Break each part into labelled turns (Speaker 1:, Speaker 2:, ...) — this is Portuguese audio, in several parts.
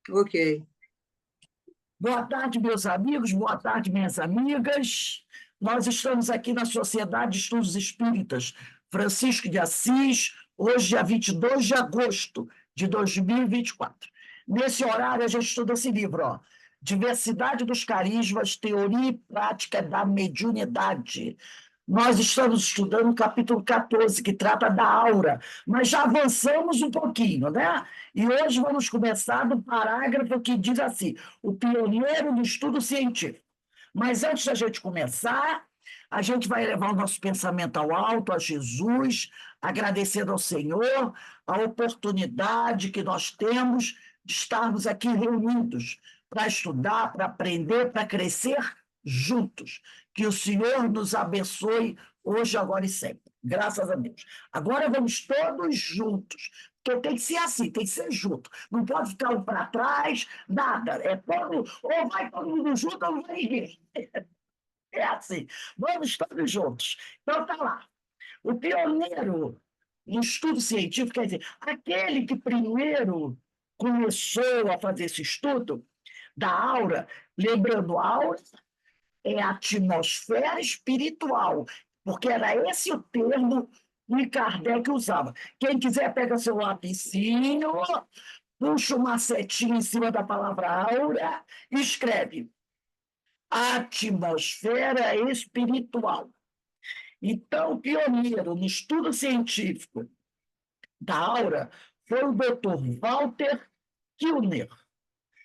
Speaker 1: Ok.
Speaker 2: Boa tarde, meus amigos, boa tarde, minhas amigas. Nós estamos aqui na Sociedade de Estudos Espíritas Francisco de Assis, hoje, dia 22 de agosto de 2024. Nesse horário, a gente estuda esse livro, ó, Diversidade dos Carismas, Teoria e Prática da Mediunidade. Nós estamos estudando o capítulo 14, que trata da aura, mas já avançamos um pouquinho, né? E hoje vamos começar do parágrafo que diz assim: o pioneiro do estudo científico. Mas antes da gente começar, a gente vai levar o nosso pensamento ao alto, a Jesus, agradecendo ao Senhor a oportunidade que nós temos de estarmos aqui reunidos para estudar, para aprender, para crescer juntos. Que o Senhor nos abençoe hoje, agora e sempre. Graças a Deus. Agora vamos todos juntos, porque tem que ser assim, tem que ser junto. Não pode ficar um para trás, nada. É todo, ou vai todo mundo junto ou não vai ninguém. É assim. Vamos todos juntos. Então tá lá. O pioneiro no estudo científico, quer dizer, aquele que primeiro começou a fazer esse estudo da aura, lembrando, a aura é a atmosfera espiritual, porque era esse o termo que Kardec usava. Quem quiser, pega seu lapisinho, puxa uma setinha em cima da palavra aura e escreve atmosfera espiritual. Então, o pioneiro no estudo científico da aura foi o Dr. Walter Kilner,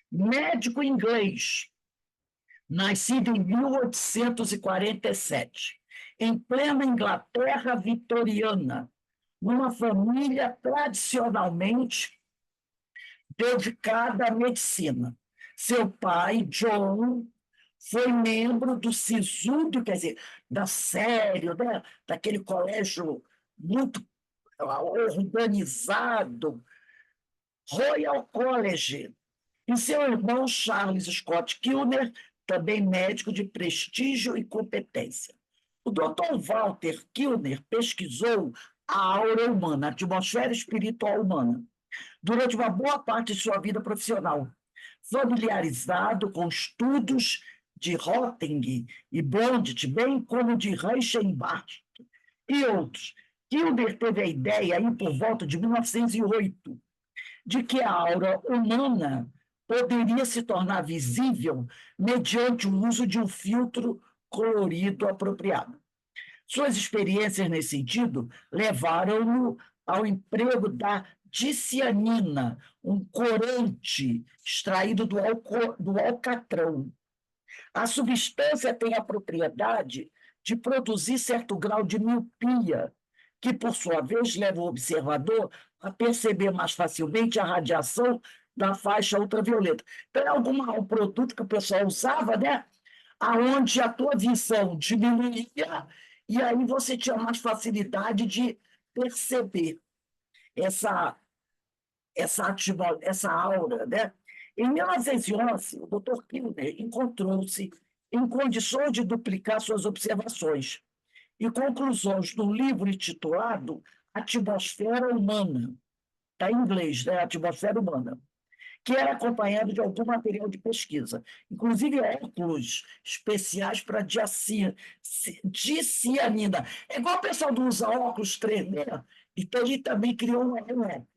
Speaker 2: médico inglês, nascido em 1847, em plena Inglaterra vitoriana, numa família tradicionalmente dedicada à medicina. Seu pai, John, foi membro do SISU, quer dizer, da sério, né? Daquele colégio muito organizado, Royal College, e seu irmão Charles Scott Kilner, também médico de prestígio e competência. O Dr. Walter Kilner pesquisou a aura humana, a atmosfera espiritual humana, durante uma boa parte de sua vida profissional, familiarizado com estudos de Röntgen e Blondit, bem como de Reichenbach e outros. Kilmer teve a ideia, aí por volta de 1908, de que a aura humana poderia se tornar visível mediante o uso de um filtro colorido apropriado. Suas experiências nesse sentido levaram-no ao emprego da dicianina, um corante extraído do alcatrão. A substância tem a propriedade de produzir certo grau de miopia, que, por sua vez, leva o observador a perceber mais facilmente a radiação da faixa ultravioleta. Então, é um produto que o pessoal usava, né? Aonde a tua visão diminuía e aí você tinha mais facilidade de perceber essa, essa aura, né? Em 1911, o Dr. Kilner encontrou-se em condições de duplicar suas observações e conclusões no livro intitulado Atmosfera Humana, está em inglês, né? Atmosfera Humana, que era acompanhado de algum material de pesquisa, inclusive óculos especiais para dicianina. É igual o pessoal do usa óculos 3D, então ele também criou um óculos.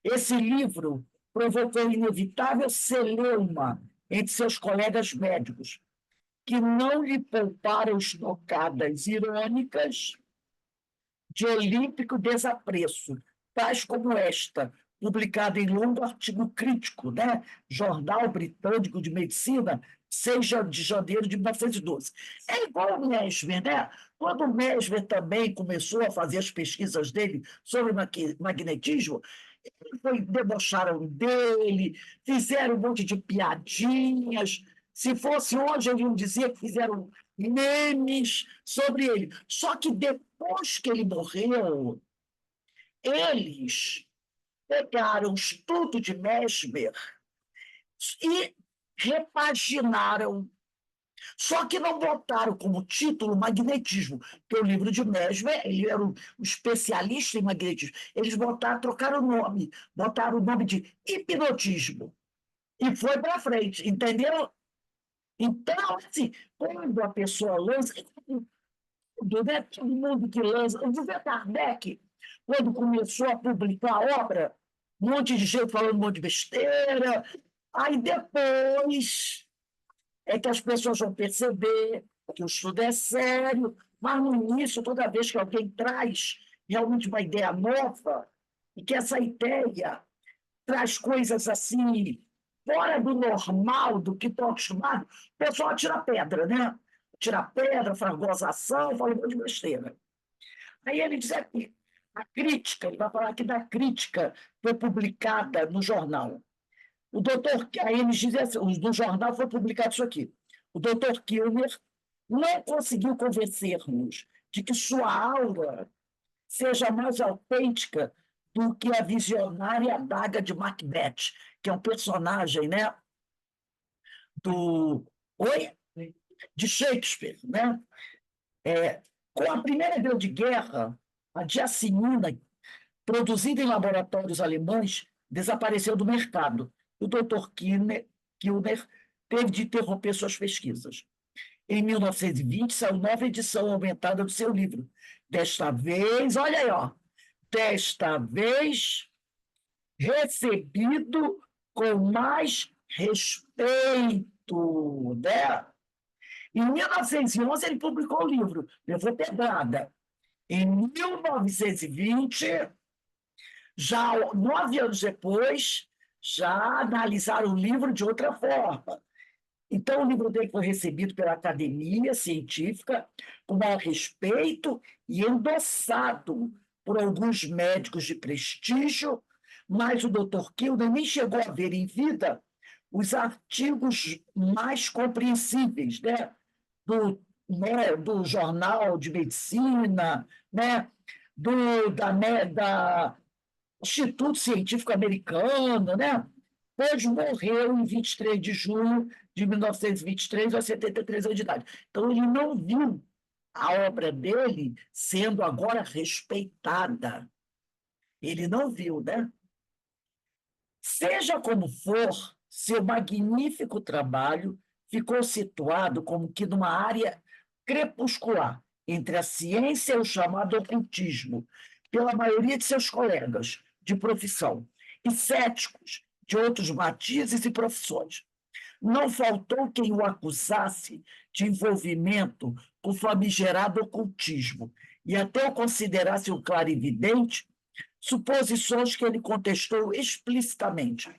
Speaker 2: Esse livro provocou inevitável celeuma entre seus colegas médicos, que não lhe pouparam estocadas irônicas de olímpico desapreço, tais como esta, publicada em longo artigo crítico, né? Jornal Britânico de Medicina, 6 de janeiro de 1912. É igual o Mesmer, né? Quando o Mesmer também começou a fazer as pesquisas dele sobre magnetismo, debocharam dele, fizeram um monte de piadinhas. Se fosse hoje, eles iam dizer que fizeram memes sobre ele. Só que depois que ele morreu, eles pegaram o estudo de Mesmer e repaginaram. Só que não botaram como título magnetismo, porque o livro de Mesmer, ele era um especialista em magnetismo. Eles botaram, trocaram o nome, botaram o nome de hipnotismo. e foi para frente, entendeu? Então, assim, quando a pessoa lança, tudo, né? Todo mundo que lança. O José Kardec, quando começou a publicar a obra, um monte de gente falando um monte de besteira. Aí depois é que as pessoas vão perceber que o estudo é sério, mas no início, toda vez que alguém traz realmente uma ideia nova, e que essa ideia traz coisas assim, fora do normal, do que estão acostumados, o pessoal tira pedra, né? Tira pedra, faz gozação, fala um monte de besteira. Aí ele diz aqui, a crítica, ele vai falar aqui da crítica foi publicada no jornal. O doutor, aí eles dizem assim, no jornal foi publicado isso aqui. O doutor Kilmer não conseguiu convencer-nos de que sua aura seja mais autêntica do que a visionária adaga de Macbeth, que é um personagem, né, do Oi? De Shakespeare, né? Com a Primeira Grande Guerra, a diacinina, produzida em laboratórios alemães, desapareceu do mercado. O Dr. Kilmer teve de interromper suas pesquisas. Em 1920, saiu nova edição aumentada do seu livro. Desta vez, olha aí, ó, desta vez recebido com mais respeito, né? Em 1911, ele publicou o livro, levou pedrada. Em 1920, já 9 anos depois, já analisaram o livro de outra forma. Então, o livro dele foi recebido pela academia científica com maior respeito e endossado por alguns médicos de prestígio, mas o Dr. Kilner nem chegou a ver em vida os artigos mais compreensíveis, né? Do Jornal de Medicina, né? Da Instituto Científico Americano, né? Hoje morreu em 23 de junho de 1923, aos 73 anos de idade. Então, ele não viu a obra dele sendo agora respeitada. Ele não viu, né? Seja como for, seu magnífico trabalho ficou situado como que numa área crepuscular entre a ciência e o chamado ocultismo, pela maioria de seus colegas de profissão, e céticos de outros matizes e profissões. Não faltou quem o acusasse de envolvimento com o famigerado ocultismo, e até o considerasse um clarividente, suposições que ele contestou explicitamente.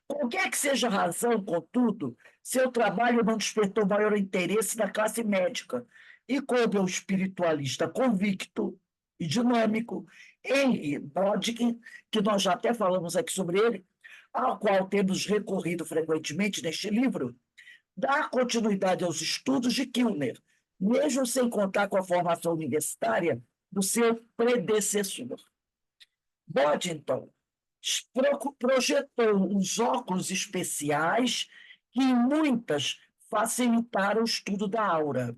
Speaker 2: Qualquer que seja a razão, contudo, seu trabalho não despertou maior interesse da classe médica, e coube ao espiritualista convicto e dinâmico Henry Bodkin, que nós já até falamos aqui sobre ele, ao qual temos recorrido frequentemente neste livro, dar continuidade aos estudos de Kilmer, mesmo sem contar com a formação universitária do seu predecessor. Boddington projetou uns óculos especiais que, em muitas, facilitaram o estudo da aura.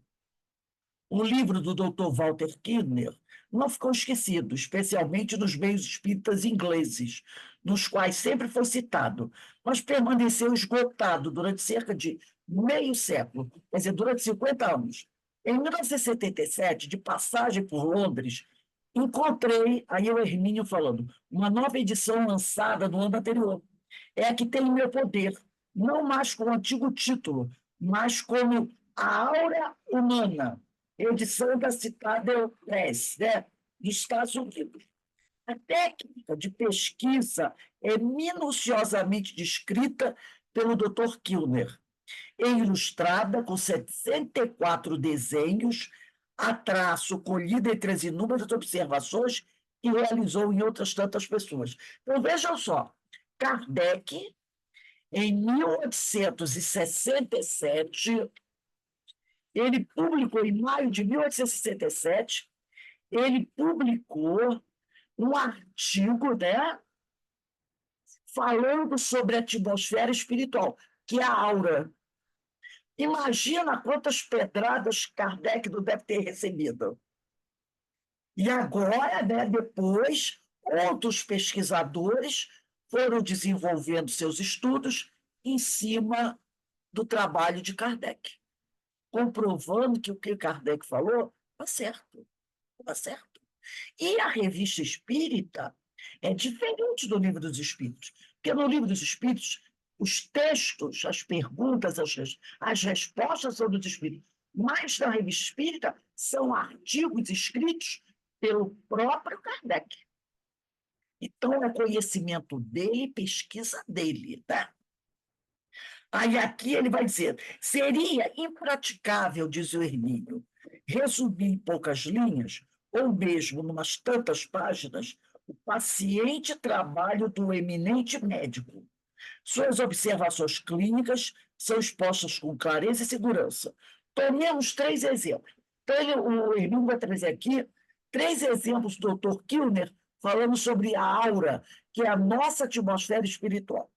Speaker 2: O livro do Dr. Walter Kirner não ficou esquecido, especialmente nos meios espíritas ingleses, nos quais sempre foi citado, mas permaneceu esgotado durante cerca de meio século, quer dizer, durante 50 anos. Em 1977, de passagem por Londres, encontrei, aí o Hermínio falando, uma nova edição lançada no ano anterior. É a que tem em meu poder, não mais com o antigo título, mas como A Aura Humana, edição da Citadel Press, né, dos Estados Unidos. A técnica de pesquisa é minuciosamente descrita pelo Dr. Kilner, é ilustrada com 64 desenhos, a traço colhida entre as inúmeras observações que realizou em outras tantas pessoas. Então, vejam só, Kardec, em 1867, ele publicou, em maio de 1867, ele publicou um artigo, né, falando sobre a atmosfera espiritual, que é a aura. Imagina quantas pedradas Kardec não deve ter recebido. E agora, né, depois, outros pesquisadores foram desenvolvendo seus estudos em cima do trabalho de Kardec, comprovando que o que Kardec falou está certo, está certo. E a Revista Espírita é diferente do Livro dos Espíritos, porque no Livro dos Espíritos, os textos, as perguntas, as respostas são dos Espíritos, mas na Revista Espírita são artigos escritos pelo próprio Kardec. Então, é conhecimento dele, pesquisa dele, tá? Aí aqui ele vai dizer, seria impraticável, diz o Hermínio, resumir em poucas linhas, ou mesmo numas tantas páginas, o paciente trabalho do eminente médico. Suas observações clínicas são expostas com clareza e segurança. Tomemos 3 exemplos. Então, o Hermínio vai trazer aqui 3 exemplos do Dr. Kilner falando sobre a aura, que é a nossa atmosfera espiritual.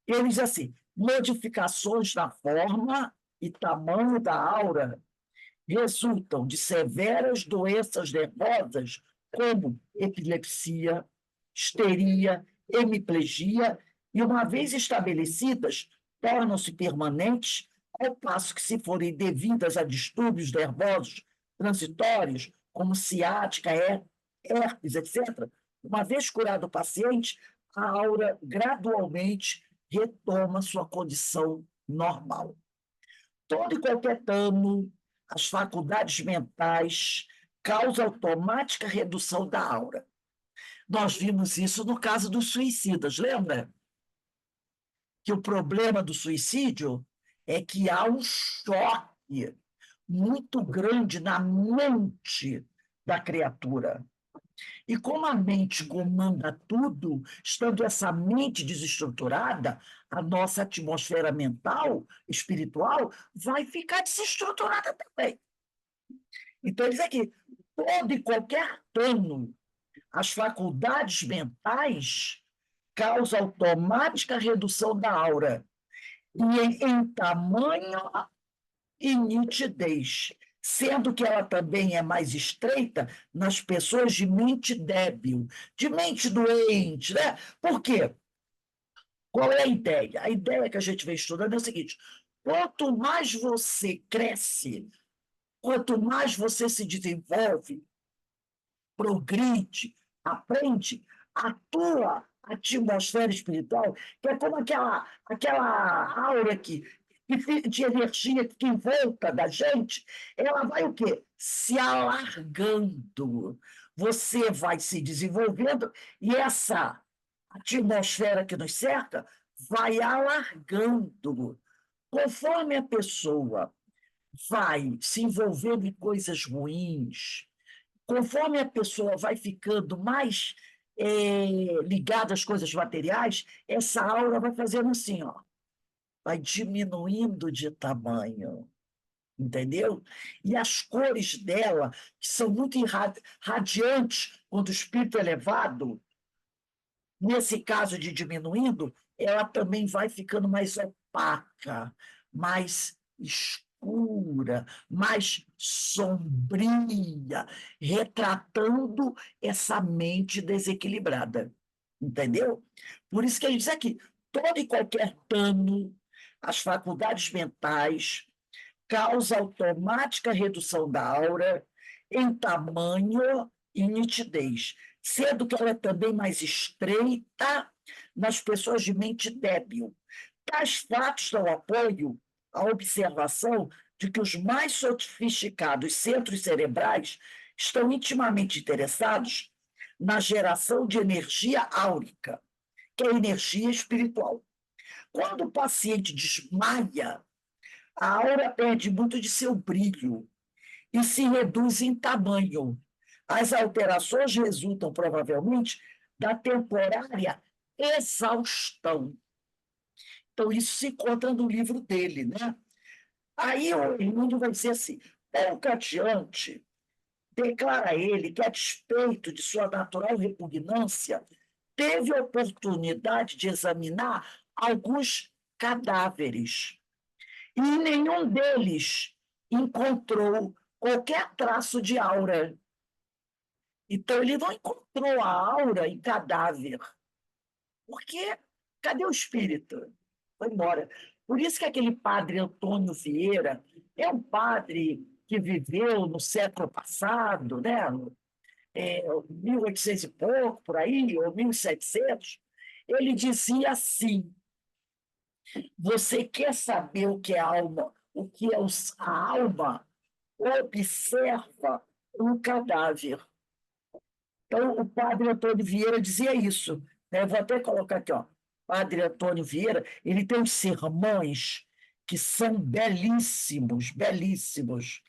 Speaker 2: Ele diz assim, modificações na forma e tamanho da aura resultam de severas doenças nervosas, como epilepsia, histeria, hemiplegia, e, uma vez estabelecidas, tornam-se permanentes, ao passo que, se forem devidas a distúrbios nervosos transitórios, como ciática, herpes, etc., uma vez curado o paciente, a aura gradualmente retoma sua condição normal. Todo e qualquer dano às faculdades mentais causa automática redução da aura. Nós vimos isso no caso dos suicidas, lembra? Que o problema do suicídio é que há um choque muito grande na mente da criatura. E como a mente comanda tudo, estando essa mente desestruturada, a nossa atmosfera mental, espiritual, vai ficar desestruturada também. Então, ele diz aqui, todo e qualquer dano às faculdades mentais causa automática redução da aura, e em tamanho e nitidez, sendo que ela também é mais estreita nas pessoas de mente débil, de mente doente, né? Por quê? Qual é a ideia? A ideia que a gente vem estudando é o seguinte: quanto mais você cresce, quanto mais você se desenvolve, progride, aprende, a tua atmosfera espiritual, que é como aquela aura de energia que em volta da gente, ela vai o quê? Se alargando. Você vai se desenvolvendo e essa atmosfera que nos cerca vai alargando. Conforme a pessoa vai se envolvendo em coisas ruins, conforme a pessoa vai ficando mais ligada às coisas materiais, essa aura vai fazendo assim, ó, vai diminuindo de tamanho, entendeu? E as cores dela, que são muito radiantes quando o espírito é elevado, nesse caso de diminuindo, ela também vai ficando mais opaca, mais escura, mais sombria, retratando essa mente desequilibrada. Entendeu? Por isso que ele diz aqui: todo e qualquer dano às faculdades mentais causa automática redução da aura em tamanho e nitidez, sendo que ela é também mais estreita nas pessoas de mente débil. Tais fatos dão apoio à observação de que os mais sofisticados centros cerebrais estão intimamente interessados na geração de energia áurica, que é a energia espiritual. Quando o paciente desmaia, a aura perde muito de seu brilho e se reduz em tamanho. As alterações resultam, provavelmente, da temporária exaustão. Então, isso se encontra no livro dele, né? Aí o Raimundo vai dizer assim: pouco adiante, declara ele que, a despeito de sua natural repugnância, teve a oportunidade de examinar alguns cadáveres. E em nenhum deles encontrou qualquer traço de aura. Então, ele não encontrou a aura em cadáver. Porque cadê o espírito? foi embora. Por isso que aquele padre Antônio Vieira é um padre que viveu no século passado, né? 1800 e pouco, por aí, ou 1700, ele dizia assim: você quer saber o que é alma? O que é a alma? Observa um cadáver. Então, o padre Antônio Vieira dizia isso, né? Eu vou até colocar aqui, ó. Padre Antônio Vieira, ele tem uns sermões que são belíssimos, belíssimos.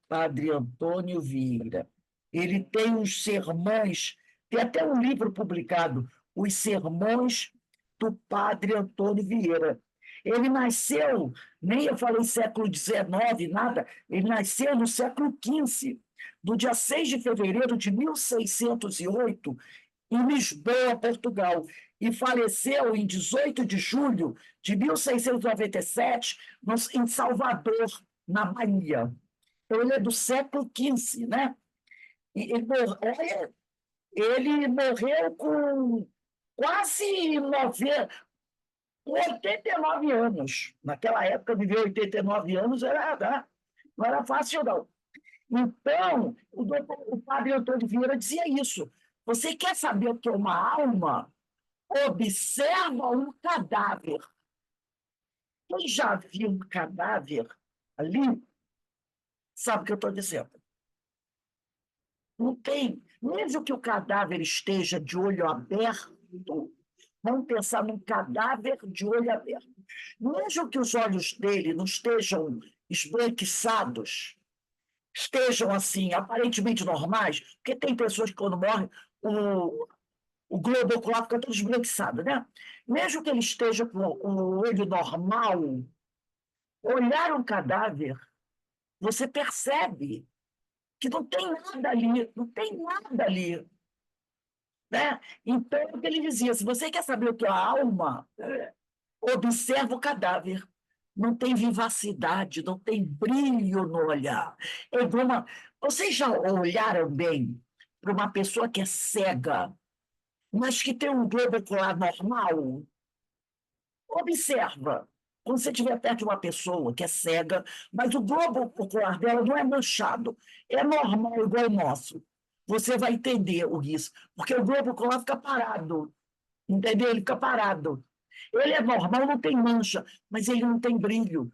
Speaker 2: Padre Antônio Vieira. Ele tem uns sermões, tem até um livro publicado, Os Sermões do Padre Antônio Vieira. Ele nasceu, nem eu falei século XIX, nada, ele nasceu no século XV, no dia 6 de fevereiro de 1608, em Lisboa, Portugal, e faleceu em 18 de julho de 1697, em Salvador, na Bahia. Então, ele é do século XV, né? E ele morreu com quase 89 anos. Naquela época, viver 89 anos não era fácil, não. Então, o padre Antônio Vieira dizia isso. Você quer saber o que é uma alma? Observa um cadáver. Quem já viu um cadáver ali, sabe o que eu estou dizendo. Não tem, mesmo que o cadáver esteja de olho aberto, vamos pensar num cadáver de olho aberto. Mesmo que os olhos dele não estejam esbranquiçados, estejam assim, aparentemente normais, porque tem pessoas que quando morrem, o globo ocular fica todo esbranquiçado, né? Mesmo que ele esteja com o olho normal, olhar um cadáver, você percebe que não tem nada ali, não tem nada ali. Né? Então, é o que ele dizia: se você quer saber o que é a alma, observa o cadáver. Não tem vivacidade, não tem brilho no olhar. É igual Vocês já olharam bem para uma pessoa que é cega, mas que tem um globo ocular normal? Observa. Quando você estiver perto de uma pessoa que é cega, mas o globo ocular dela não é manchado, é normal, igual o nosso. Você vai entender isso, porque o globo ocular fica parado, entendeu? Ele fica parado. Ele é normal, não tem mancha, mas ele não tem brilho,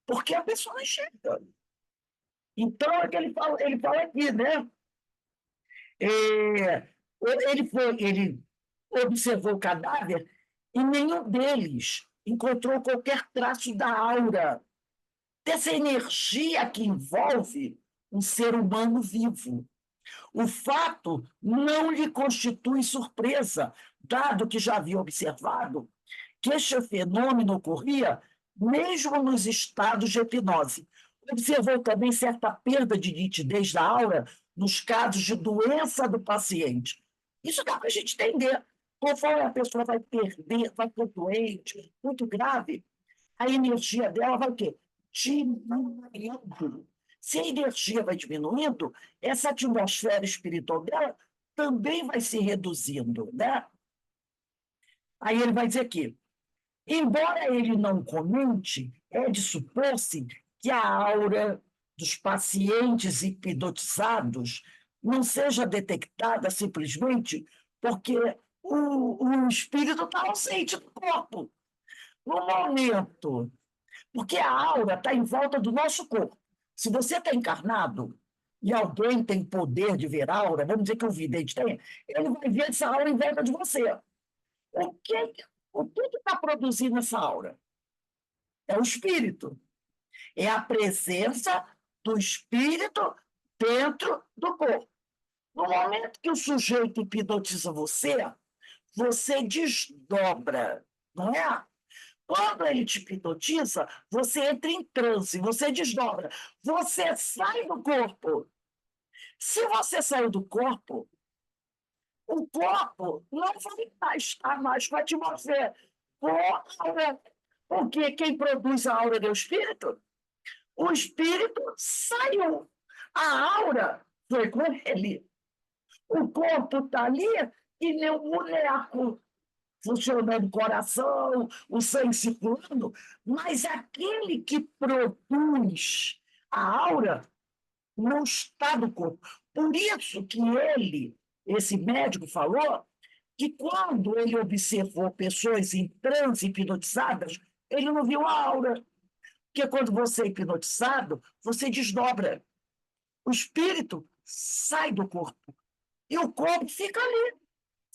Speaker 2: porque a pessoa não enxerga. Então, é que ele fala aqui, né? É, ele observou o cadáver e nenhum deles encontrou qualquer traço da aura, dessa energia que envolve um ser humano vivo. O fato não lhe constitui surpresa, dado que já havia observado que este fenômeno ocorria mesmo nos estados de hipnose. Observou também certa perda de nitidez da aura nos casos de doença do paciente. Isso dá para a gente entender. Conforme a pessoa vai perder, vai ficar doente, muito grave, a energia dela vai o quê? Diminuindo. Se a energia vai diminuindo, essa atmosfera espiritual dela também vai se reduzindo, né? Aí ele vai dizer aqui: embora ele não comente, é de supor-se que a aura dos pacientes hipnotizados não seja detectada simplesmente porque o espírito está ausente do corpo. No momento, porque a aura está em volta do nosso corpo. Se você está encarnado e alguém tem poder de ver aura, vamos dizer que o vidente tem, ele vai ver essa aura em volta de você. O que o que está produzindo essa aura? É o espírito. É a presença do espírito dentro do corpo. No momento que o sujeito hipnotiza você, você desdobra, não é? Quando ele te hipnotiza, você entra em transe, você desdobra, você sai do corpo. Se você saiu do corpo, o corpo não vai estar mais com a atmosfera. Porque quem produz a aura é o espírito. O espírito saiu. A aura foi com ele. O corpo está ali e nem um boneco. funcionando o coração, o sangue circulando, mas aquele que produz a aura não está no corpo. Por isso que ele, esse médico, falou que quando ele observou pessoas em transe hipnotizadas, ele não viu a aura. Porque quando você é hipnotizado, você desdobra. O espírito sai do corpo. E o corpo fica ali,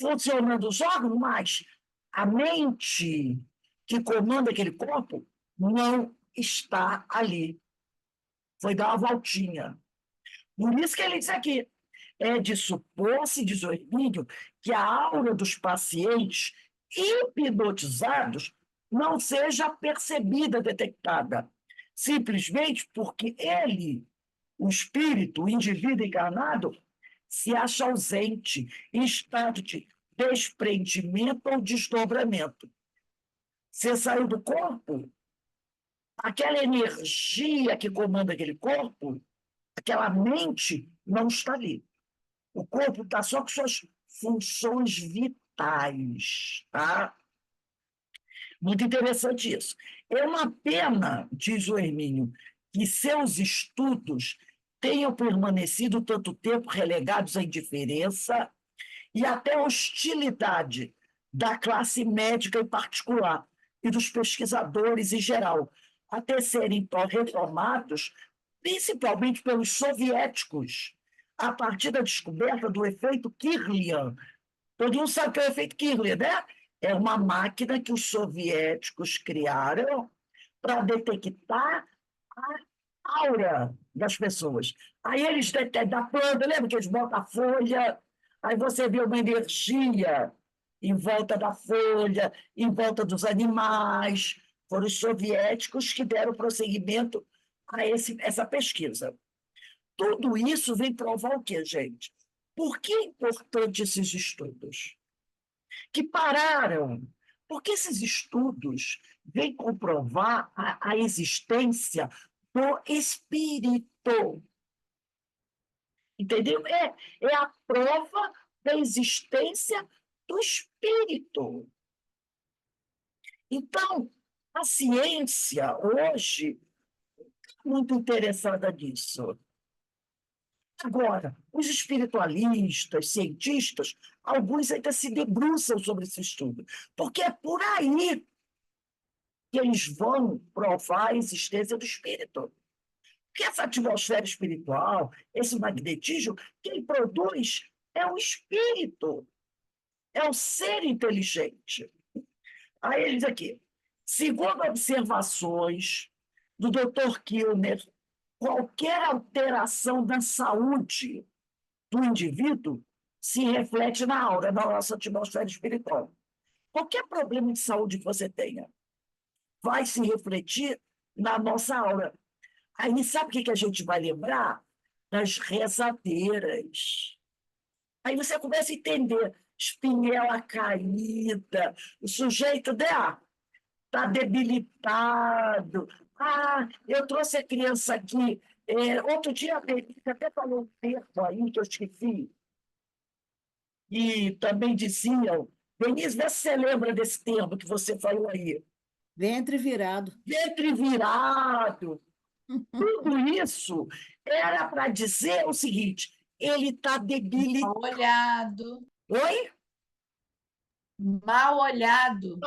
Speaker 2: funcionando os órgãos, mas a mente que comanda aquele corpo não está ali. Foi dar uma voltinha. Por isso que ele diz aqui, é de supor-se, diz o Hermínio, que a aura dos pacientes hipnotizados não seja percebida, detectada, simplesmente porque ele, o espírito, o indivíduo encarnado, se acha ausente, em estado de desprendimento ou desdobramento. Você saiu do corpo, aquela energia que comanda aquele corpo, aquela mente, não está ali. O corpo está só com suas funções vitais. Tá? Muito interessante isso. É uma pena, diz o Hermínio, que seus estudos tenham permanecido tanto tempo relegados à indiferença e até hostilidade da classe médica em particular e dos pesquisadores em geral, até serem retomados principalmente pelos soviéticos, a partir da descoberta do efeito Kirlian. Todo mundo sabe que é o efeito Kirlian, né? É uma máquina que os soviéticos criaram para detectar a aura das pessoas. Aí eles detectam da planta, lembra que eles botam a folha, aí você vê uma energia em volta da folha, em volta dos animais. Foram os soviéticos que deram prosseguimento a essa pesquisa. Tudo isso vem provar o quê, gente? Por que é importante esses estudos? Que pararam. Porque esses estudos vêm comprovar a existência do espírito. Entendeu? É a prova da existência do espírito. Então, a ciência hoje é muito interessada nisso. Agora, os espiritualistas, cientistas, alguns ainda se debruçam sobre esse estudo, porque é por aí que eles vão provar a existência do espírito. Porque essa atmosfera espiritual, esse magnetismo, quem produz é o espírito, é o ser inteligente. Aí ele diz aqui, segundo observações do Dr. Kilmer, qualquer alteração da saúde do indivíduo se reflete na aura, na nossa atmosfera espiritual. Qualquer problema de saúde que você tenha vai se refletir na nossa aura. Aí sabe o que a gente vai lembrar? Das rezadeiras. Aí você começa a entender, espinhela caída, o sujeito está debilitado. Ah, eu trouxe a criança aqui. Outro dia a Denise até falou um termo aí que eu esqueci, e também diziam, Denise, vê se você lembra desse termo que você falou aí.
Speaker 1: Ventre virado.
Speaker 2: Ventre virado. Tudo isso era para dizer o seguinte: ele está debilitado.
Speaker 3: Mal olhado.
Speaker 2: Oi?
Speaker 3: Mal olhado.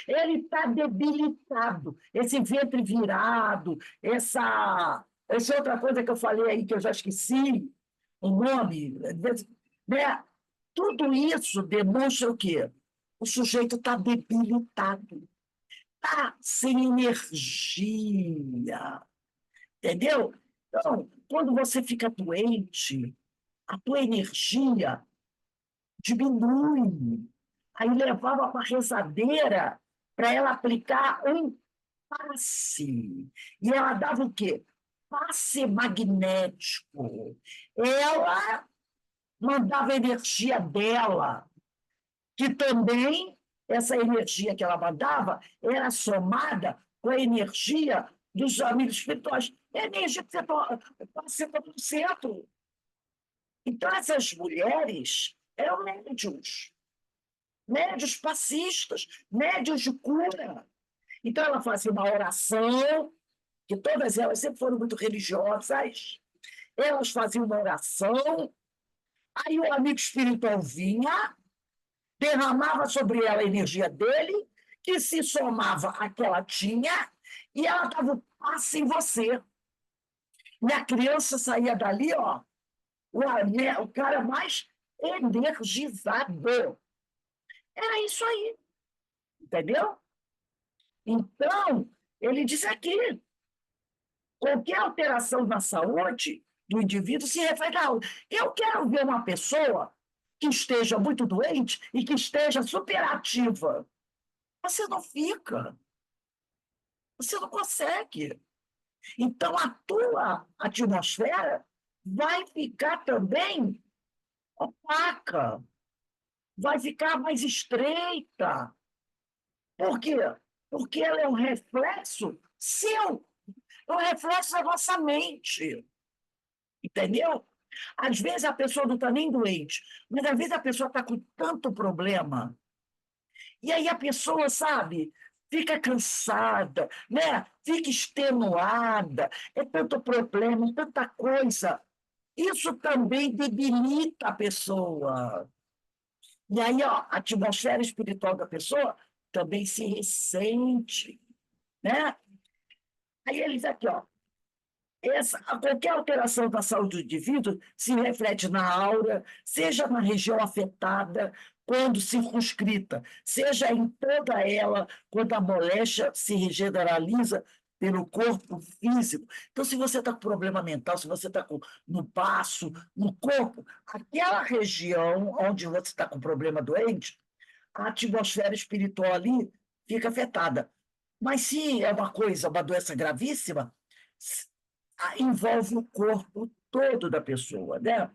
Speaker 2: Ele está debilitado. Esse ventre virado, essa outra coisa que eu falei aí, que eu já esqueci o nome, né? Tudo isso demonstra o quê? O sujeito está debilitado, está sem energia. Entendeu? Então, quando você fica doente, a tua energia diminui. Aí levava para a rezadeira para ela aplicar um passe. E ela dava o quê? Passe magnético. Ela mandava a energia dela, que também, essa energia que ela mandava, era somada com a energia dos amigos espirituais. É a energia que você está no centro. Então, essas mulheres eram médiums. médios passistas, médios de cura. Então, ela fazia uma oração, que todas elas sempre foram muito religiosas, elas faziam uma oração, aí o amigo espiritual vinha, derramava sobre ela a energia dele, que se somava à que ela tinha, e ela dava o passe em você. E a criança saía dali, ó, o cara mais energizado. Era isso aí, entendeu? Então, ele diz aqui, qualquer alteração na saúde do indivíduo se reflete na outra. Eu quero ver uma pessoa que esteja muito doente e que esteja superativa. Você não fica, você não consegue. Então, a tua atmosfera vai ficar também opaca, vai ficar mais estreita. Por quê? Porque ela é um reflexo seu, é um reflexo da nossa mente. Entendeu? Às vezes a pessoa não está nem doente, mas às vezes a pessoa está com tanto problema. E aí a pessoa, sabe, fica cansada, né? Fica extenuada, é tanto problema, tanta coisa. Isso também debilita a pessoa. E aí, ó, a atmosfera espiritual da pessoa também se ressente, né? Aí ele diz aqui, ó, qualquer alteração da saúde do indivíduo se reflete na aura, seja na região afetada, quando circunscrita, seja em toda ela, quando a moléstia se generaliza pelo corpo físico. Então, se você está com problema mental, se você está no baço, no corpo, aquela região onde você está com problema doente, a atmosfera espiritual ali fica afetada. Mas se é uma coisa, uma doença gravíssima, envolve o corpo todo da pessoa, né?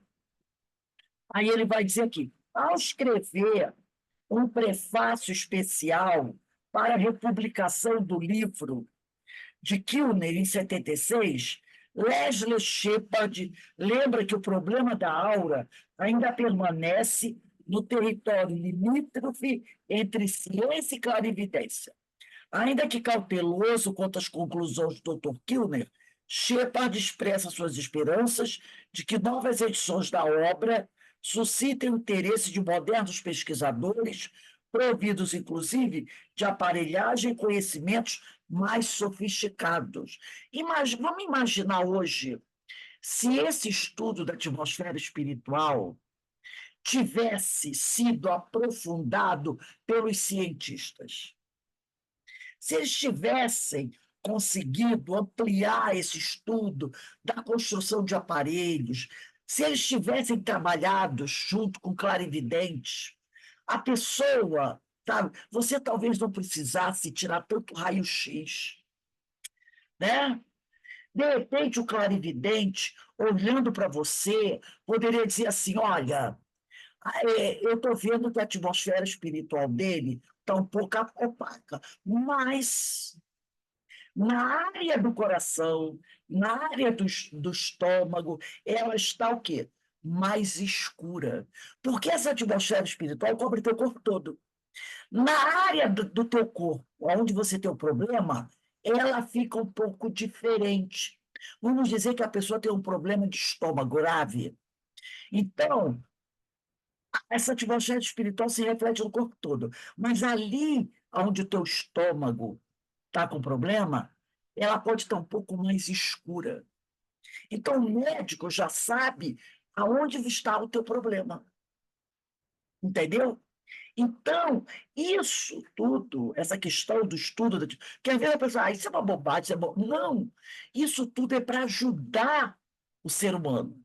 Speaker 2: Aí ele vai dizer aqui, ao escrever um prefácio especial para a republicação do livro de Kilner, em 76, Leslie Shepard lembra que o problema da aura ainda permanece no território limítrofe entre ciência e clarividência. Ainda que cauteloso quanto às conclusões do Dr. Kilner, Shepard expressa suas esperanças de que novas edições da obra suscitem o interesse de modernos pesquisadores, providos, inclusive, de aparelhagem e conhecimentos mais sofisticados. Vamos imaginar hoje, se esse estudo da atmosfera espiritual tivesse sido aprofundado pelos cientistas. Se eles tivessem conseguido ampliar esse estudo da construção de aparelhos, se eles tivessem trabalhado junto com clarividentes, a pessoa, sabe, você talvez não precisasse tirar tanto raio-x, né? De repente, o clarividente, olhando para você, poderia dizer assim: olha, eu estou vendo que a atmosfera espiritual dele está um pouco opaca, mas na área do coração, na área do estômago, ela está o quê? Mais escura. Porque essa atmosfera espiritual cobre teu corpo todo. Na área do teu corpo, onde você tem o problema, ela fica um pouco diferente. Vamos dizer que a pessoa tem um problema de estômago grave. Então, essa atmosfera espiritual se reflete no corpo todo. Mas ali onde o teu estômago está com problema, ela pode estar um pouco mais escura. Então, o médico já sabe aonde está o teu problema. Entendeu? Então, isso tudo, essa questão do estudo, quer ver a pessoa, isso é uma bobagem, isso é bom. Não, isso tudo é para ajudar o ser humano.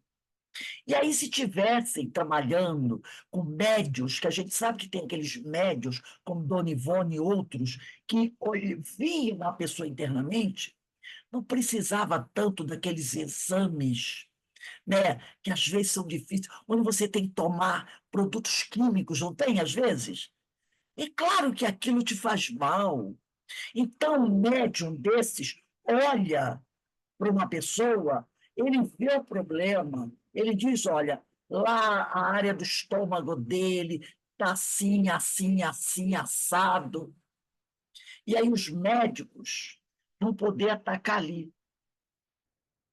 Speaker 2: E aí, se tivessem trabalhando com médios, que a gente sabe que tem aqueles médios, como Dona Ivone e outros, que viam a pessoa internamente, não precisava tanto daqueles exames, né, que às vezes são difíceis, onde você tem que tomar produtos químicos, não tem, às vezes? E claro que aquilo te faz mal. Então, um médium desses olha para uma pessoa, ele vê o problema, ele diz, olha, lá a área do estômago dele está assim, assim, assim, assado. E aí os médicos vão poder atacar ali.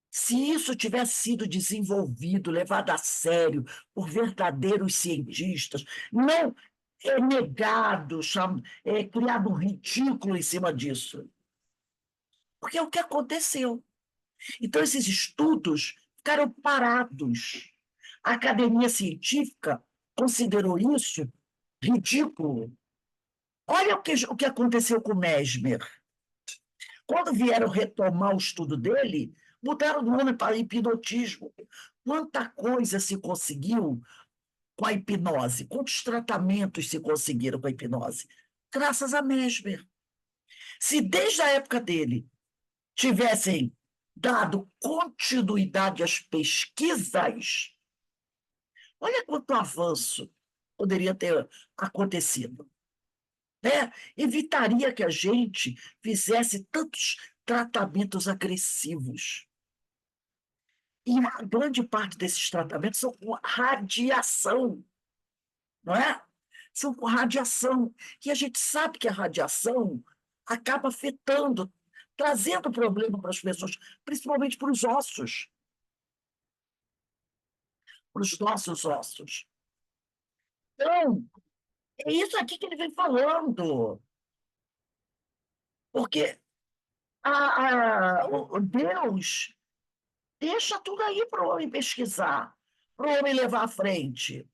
Speaker 2: Se isso tivesse sido desenvolvido, levado a sério por verdadeiros cientistas, não negado, criado um ridículo em cima disso. Porque é o que aconteceu. Então, esses estudos ficaram parados. A academia científica considerou isso ridículo. Olha o que aconteceu com Mesmer. Quando vieram retomar o estudo dele, mudaram o nome para hipnotismo. Quanta coisa se conseguiu com a hipnose? Quantos tratamentos se conseguiram com a hipnose? Graças a Mesmer. Se desde a época dele tivessem dado continuidade às pesquisas, olha quanto avanço poderia ter acontecido. Né? Evitaria que a gente fizesse tantos tratamentos agressivos. E a grande parte desses tratamentos são com radiação, não é? São com radiação. E a gente sabe que a radiação acaba afetando, trazendo problema para as pessoas, principalmente para os ossos, para os nossos ossos. Então, é isso aqui que ele vem falando. Porque o Deus deixa tudo aí para o homem pesquisar, para o homem levar à frente.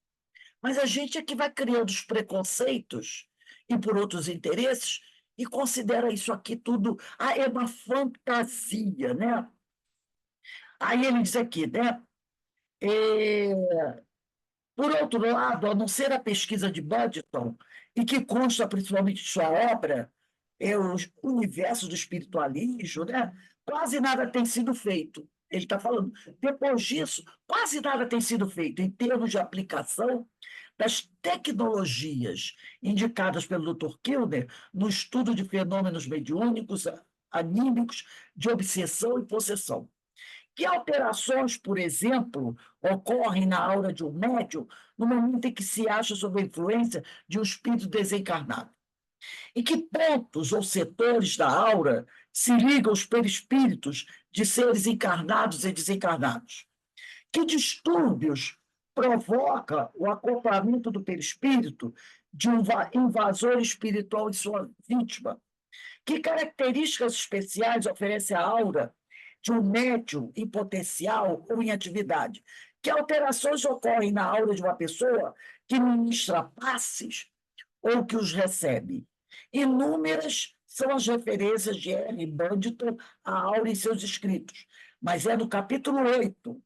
Speaker 2: Mas a gente é que vai criando os preconceitos e por outros interesses e considera isso aqui tudo é uma fantasia, né? Aí ele diz aqui, né? Por outro lado, a não ser a pesquisa de Budgeton, e que consta principalmente de sua obra, o universo do espiritualismo, né? Quase nada tem sido feito. Ele está falando, depois disso, quase nada tem sido feito em termos de aplicação das tecnologias indicadas pelo Dr. Kilner no estudo de fenômenos mediúnicos, anímicos, de obsessão e possessão. Que alterações, por exemplo, ocorrem na aura de um médium no momento em que se acha sob a influência de um espírito desencarnado? Em que pontos ou setores da aura se ligam os perispíritos de seres encarnados e desencarnados? Que distúrbios provoca o acoplamento do perispírito de um invasor espiritual em sua vítima? Que características especiais oferece a aura de um médium em potencial ou em atividade? Que alterações ocorrem na aura de uma pessoa que ministra passes ou que os recebe? Inúmeras são as referências de R. Budgeton à aura em seus escritos, mas é no capítulo 8,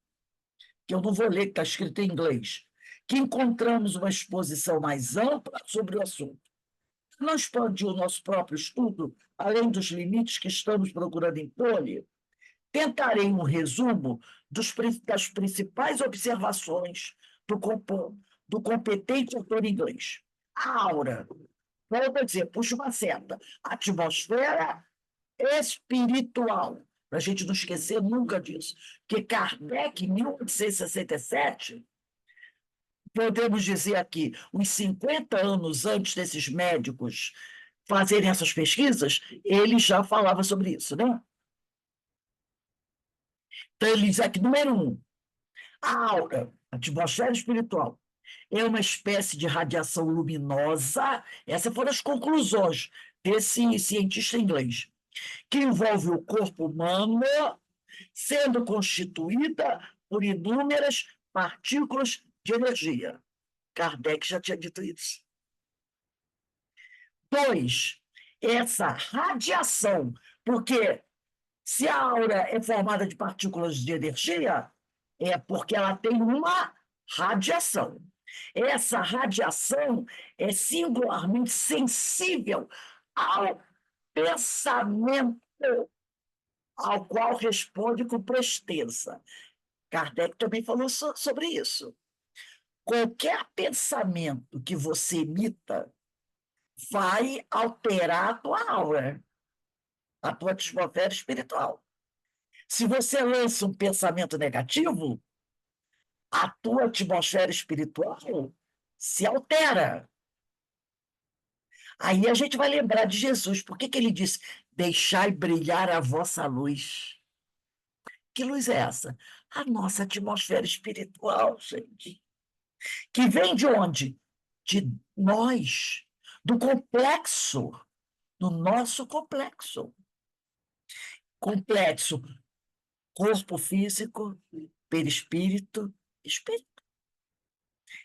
Speaker 2: que eu não vou ler, que está escrito em inglês, que encontramos uma exposição mais ampla sobre o assunto. Não expandir o nosso próprio estudo, além dos limites que estamos procurando impor-lhe, tentarei um resumo das principais observações do competente autor inglês. A aura, volto a dizer, puxa uma seta, atmosfera espiritual, para a gente não esquecer nunca disso, que Kardec, em 1867, podemos dizer aqui, uns 50 anos antes desses médicos fazerem essas pesquisas, ele já falava sobre isso, né? Então, ele diz aqui, número 1, a aura, a atmosfera espiritual, é uma espécie de radiação luminosa, essas foram as conclusões desse cientista inglês, que envolve o corpo humano, sendo constituída por inúmeras partículas de energia. Kardec já tinha dito isso. 2, essa radiação, porque se a aura é formada de partículas de energia, é porque ela tem uma radiação. Essa radiação é singularmente sensível ao pensamento ao qual responde com presteza. Kardec também falou sobre isso. Qualquer pensamento que você emita vai alterar a tua aura, a tua atmosfera espiritual. Se você lança um pensamento negativo, a tua atmosfera espiritual se altera. Aí a gente vai lembrar de Jesus. Por que que ele disse: deixai brilhar a vossa luz? Que luz é essa? A nossa atmosfera espiritual, gente. Que vem de onde? De nós, do complexo, do nosso complexo. Complexo, corpo físico, perispírito, espírito.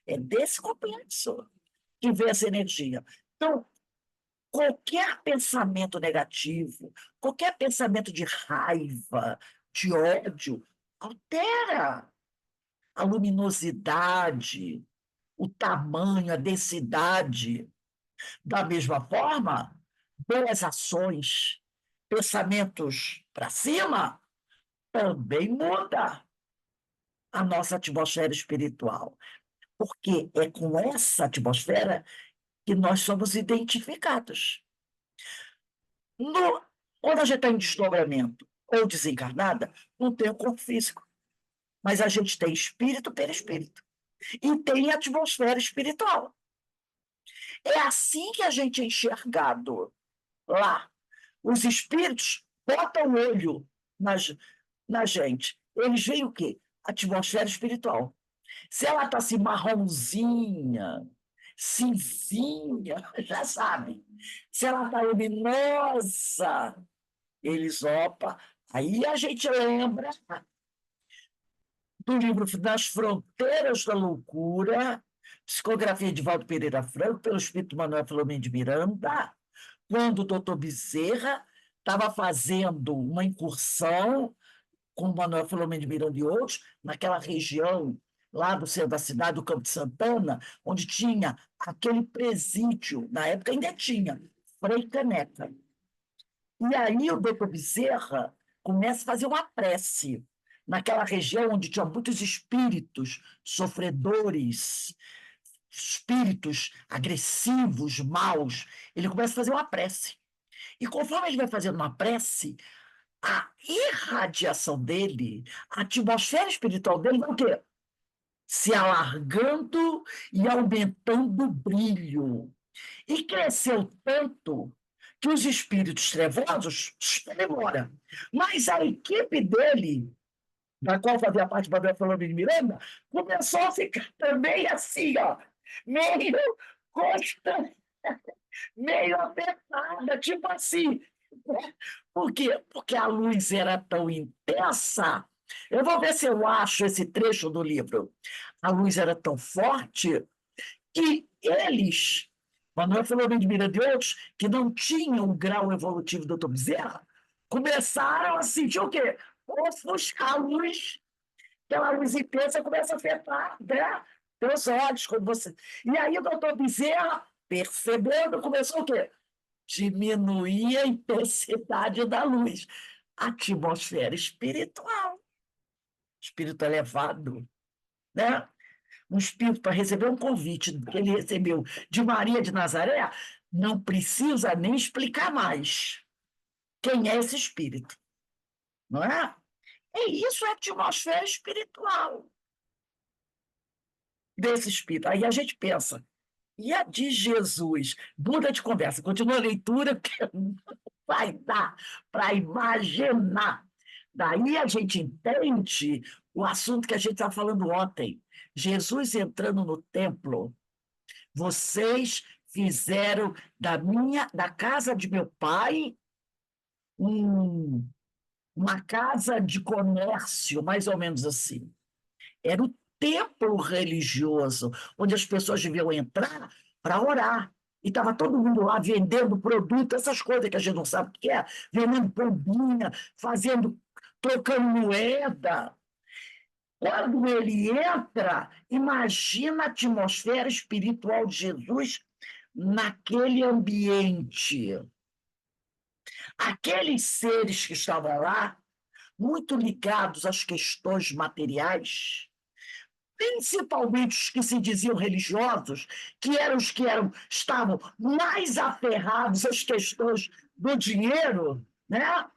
Speaker 2: É desse complexo que vem essa energia. Então, qualquer pensamento negativo, qualquer pensamento de raiva, de ódio, altera a luminosidade, o tamanho, a densidade. Da mesma forma, boas ações, pensamentos para cima, também muda a nossa atmosfera espiritual, porque é com essa atmosfera que nós somos identificados. Quando a gente está em desdobramento ou desencarnada, não tem o corpo físico, mas a gente tem espírito, perispírito, e tem atmosfera espiritual. É assim que a gente é enxergado lá. Os espíritos botam o olho na gente. Eles veem o quê? Atmosfera espiritual. Se ela está assim, marronzinha, cinzinha, já sabe. Se ela está luminosa, eles, opa. Aí a gente lembra do livro Das Fronteiras da Loucura, psicografia de Valdo Pereira Franco, pelo espírito Manuel Filomeno de Miranda, quando o doutor Bezerra estava fazendo uma incursão com o Manuel Filomeno de Miranda e outros, naquela região lá do centro da cidade, do Campo de Santana, onde tinha aquele presídio, na época ainda tinha, Frei Caneca. E aí o doutor Bezerra começa a fazer uma prece naquela região onde tinha muitos espíritos sofredores, espíritos agressivos, maus. Ele começa a fazer uma prece. E conforme ele vai fazendo uma prece, a irradiação dele, a atmosfera espiritual dele vai o quê? Se alargando e aumentando o brilho. E cresceu tanto que os espíritos trevosos foram embora. Mas a equipe dele, da qual fazia parte Babel Falando de Miranda, começou a ficar também assim, ó, meio constante, meio apertada, tipo assim. Por quê? Porque a luz era tão intensa. Eu vou ver se eu acho esse trecho do livro. A luz era tão forte que eles, Manuel Filomeno de Miranda e outros, que não tinham o grau evolutivo do Dr. Bezerra, começaram a sentir o quê? Ofuscar a luz, pela luz intensa começa a afetar, né? Teus olhos, quando você. E aí o doutor Bezerra, percebendo, começou o quê? Diminuir a intensidade da luz. Atmosfera espiritual, espírito elevado, né? Um espírito para receber um convite que ele recebeu de Maria de Nazaré, não precisa nem explicar mais quem é esse espírito, não é? É isso, é a atmosfera espiritual desse espírito. Aí a gente pensa, e a de Jesus? Muda de conversa, continua a leitura, porque não vai dar para imaginar. Daí a gente entende o assunto que a gente estava falando ontem. Jesus entrando no templo, vocês fizeram da casa de meu pai uma casa de comércio, mais ou menos assim. Era o templo religioso, onde as pessoas deviam entrar para orar. E estava todo mundo lá vendendo produto, essas coisas que a gente não sabe o que é, vendendo pombinha, fazendo, trocando moeda. Quando ele entra, imagina a atmosfera espiritual de Jesus naquele ambiente. Aqueles seres que estavam lá, muito ligados às questões materiais, principalmente os que se diziam religiosos, que eram os que estavam mais aferrados às questões do dinheiro, né?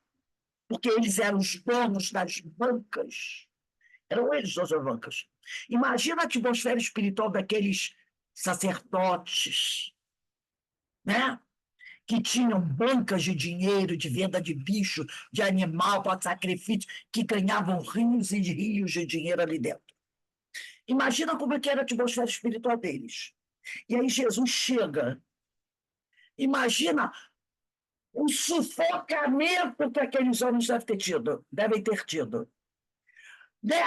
Speaker 2: Porque eles eram os donos das bancas. Eram eles os donos das bancas. Imagina a atmosfera espiritual daqueles sacerdotes, né? Que tinham bancas de dinheiro, de venda de bicho, de animal para sacrifício, que ganhavam rios e rios de dinheiro ali dentro. Imagina como é que era a atmosfera espiritual deles. E aí Jesus chega. Imagina o sufocamento que aqueles homens devem ter tido. Né?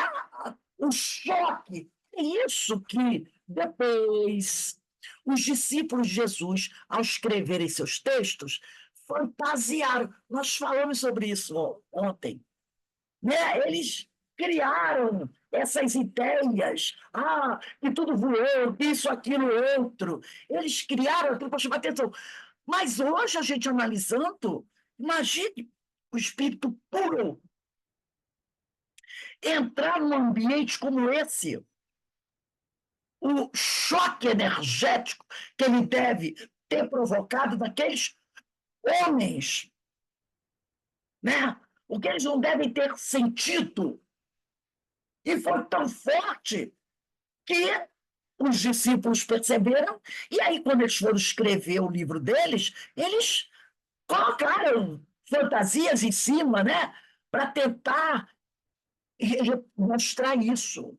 Speaker 2: O choque. É isso que depois os discípulos de Jesus, ao escreverem seus textos, fantasiaram. Nós falamos sobre isso ontem. Né? Eles criaram essas ideias, que tudo voou, isso, aquilo, outro. Eles criaram aquilo para chamar atenção. Mas hoje, a gente analisando, imagine o espírito puro entrar num ambiente como esse, o choque energético que ele deve ter provocado naqueles homens, né? O que eles não devem ter sentido. E foi tão forte que os discípulos perceberam, e aí, quando eles foram escrever o livro deles, eles colocaram fantasias em cima, né? Para tentar mostrar isso.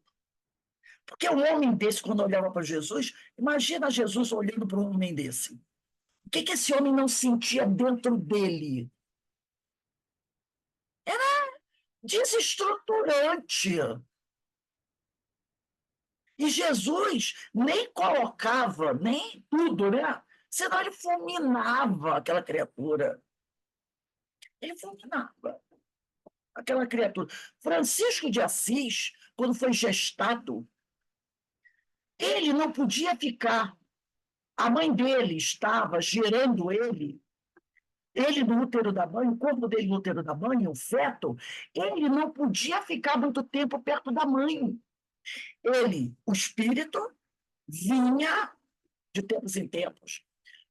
Speaker 2: Porque um homem desse, quando olhava para Jesus, imagina Jesus olhando para um homem desse. O que esse homem não sentia dentro dele? Era desestruturante. E Jesus nem colocava, nem tudo, né? Senão ele fulminava aquela criatura. Ele fulminava aquela criatura. Francisco de Assis, quando foi gestado, ele não podia ficar. A mãe dele estava gerando ele no útero da mãe, o corpo dele no útero da mãe, o feto, ele não podia ficar muito tempo perto da mãe. Ele, o espírito, vinha de tempos em tempos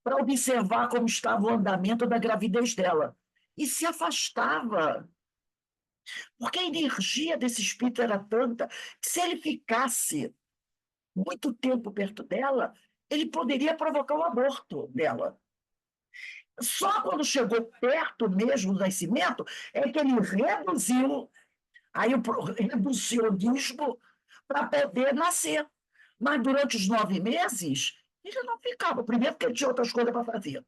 Speaker 2: para observar como estava o andamento da gravidez dela e se afastava. Porque a energia desse espírito era tanta que, se ele ficasse muito tempo perto dela, ele poderia provocar o aborto dela. Só quando chegou perto mesmo do nascimento é que ele reduziu aí o reducionismo para poder nascer. Mas durante os 9 meses, ele não ficava. Primeiro, porque ele tinha outras coisas para fazer.